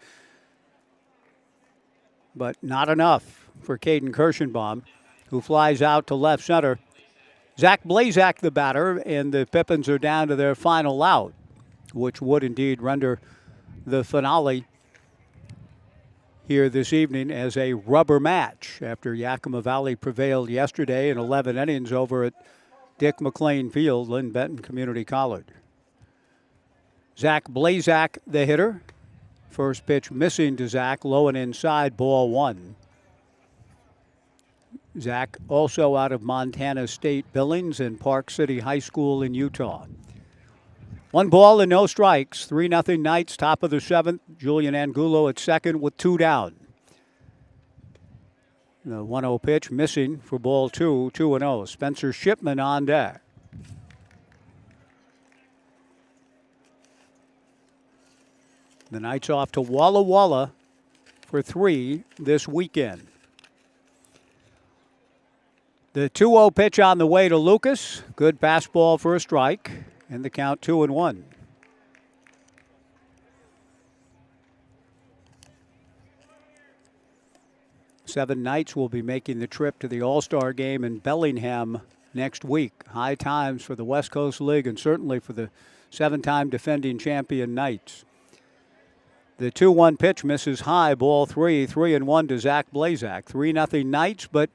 But not enough for Caden Kirschenbaum, who flies out to left center Zach Blazak, the batter, and the Pippins are down to their final out, which would indeed render the finale here this evening as a rubber match after Yakima Valley prevailed yesterday in 11 innings over at Dick McLean Field, Lynn Benton Community College. Zach Blazak, the hitter. First pitch missing to Zach, low and inside, ball one. Zach also out of Montana State Billings and Park City High School in Utah. 1 ball and no strikes. 3-0 Knights, top of the 7th. Julian Angulo at second with 2 down. The 1-0 pitch missing for ball 2, 2-0. Spencer Shipman on deck. The Knights off to Walla Walla for 3 this weekend. The 2-0 pitch on the way to Lucas. Good fastball for a strike. And the count 2-1. Seven Knights will be making the trip to the All-Star game in Bellingham next week. High times for the West Coast League and certainly for the 7-time defending champion Knights. The 2-1 pitch misses high, ball 3, 3-1 to Zach Blazak. 3-0 Knights, but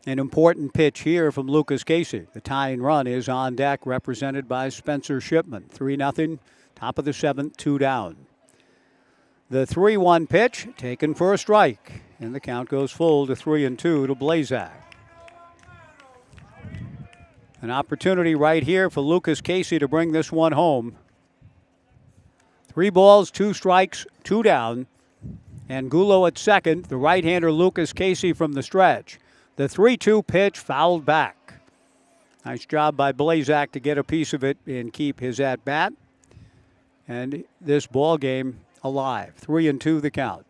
an important pitch here from Lucas Casey. The tying run is on deck, represented by Spencer Shipman. 3-0, top of the 7th, 2 down. The 3-1 pitch taken for a strike, and the count goes full to 3-2 to Blazak. An opportunity right here for Lucas Casey to bring this one home. 3 balls, 2 strikes, 2 down. Angulo at second, the right-hander Lucas Casey from the stretch. The 3-2 pitch fouled back. Nice job by Blazak to get a piece of it and keep his at-bat. And this ball game alive. 3-2 the count.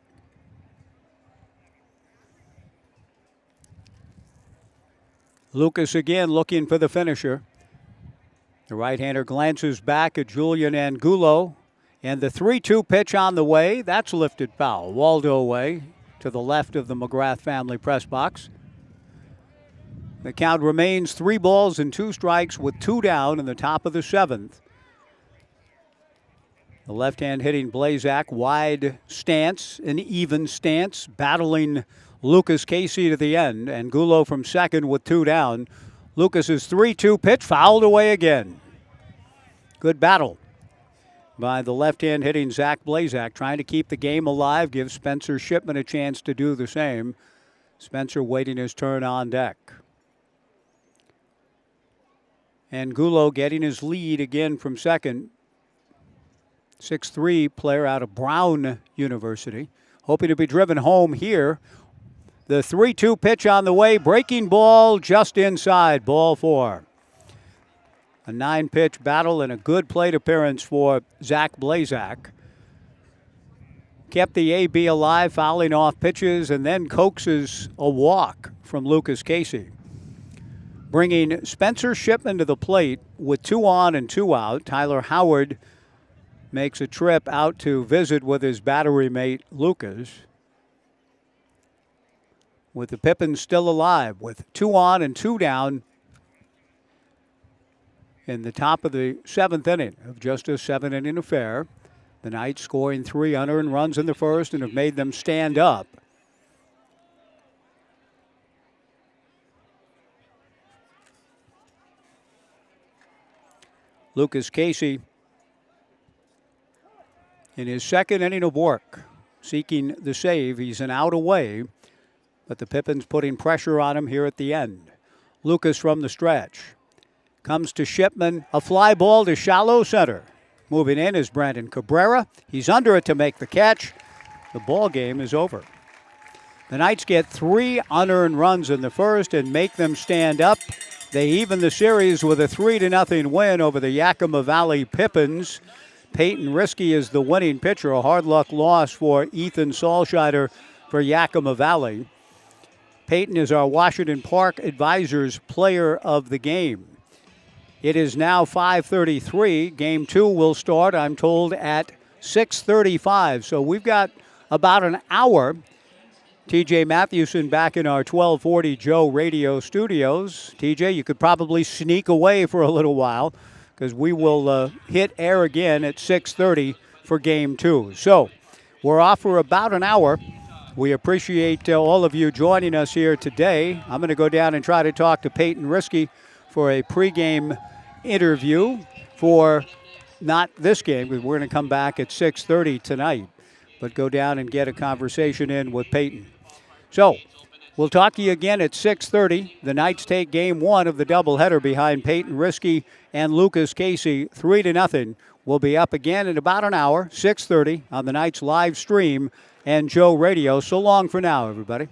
Lucas again looking for the finisher. The right-hander glances back at Julian Angulo. And the 3-2 pitch on the way, that's lifted foul. Waldo way to the left of the McGrath family press box. The count remains 3 balls and 2 strikes with 2 down in the top of the 7th. The left-hand hitting Blazak, wide stance, an even stance, battling Lucas Casey to the end. Angulo from second with 2 down. Lucas's 3-2 pitch fouled away again. Good battle by the left-hand hitting Zach Blazak, trying to keep the game alive, give Spencer Shipman a chance to do the same. Spencer waiting his turn on deck. Angulo getting his lead again from second. 6'3" player out of Brown University. Hoping to be driven home here. The 3-2 pitch on the way. Breaking ball just inside. Ball 4. A 9-pitch battle and a good plate appearance for Zach Blazak. Kept the AB alive, fouling off pitches, and then coaxes a walk from Lucas Casey. Bringing Spencer Shipman to the plate with 2 on and 2 out. Tyler Howard makes a trip out to visit with his battery mate Lucas. With the Pippins still alive with 2 on and 2 down in the top of the 7th inning of just a 7-inning affair. The Knights scoring 3 unearned runs in the first and have made them stand up. Lucas Casey in his 2nd inning of work, seeking the save. He's an out away, but the Pippins putting pressure on him here at the end. Lucas from the stretch. Comes to Shipman, a fly ball to shallow center. Moving in is Brandon Cabrera. He's under it to make the catch. The ball game is over. The Knights get 3 unearned runs in the first and make them stand up. They even the series with a 3-0 win over the Yakima Valley Pippins. Peyton Risky is the winning pitcher. A hard luck loss for Ethan Salscheider for Yakima Valley. Peyton is our Washington Park Advisors Player of the Game. It is now 5:33. Game 2 will start, I'm told, at 6:35. So we've got about an hour TJ Mathewson back in our 1240 Joe Radio studios. TJ, you could probably sneak away for a little while because we will hit air again at 6:30 for Game 2. So we're off for about an hour. We appreciate all of you joining us here today. I'm going to go down and try to talk to Peyton Riskey for a pregame interview for not this game, because we're going to come back at 6:30 tonight, but go down and get a conversation in with Peyton. So we'll talk to you again at 6:30. The Knights take Game 1 of the doubleheader behind Peyton Riskey and Lucas Casey, 3-0. We'll be up again in about an hour, 6:30, on the Knights live stream and Joe Radio. So long for now, everybody.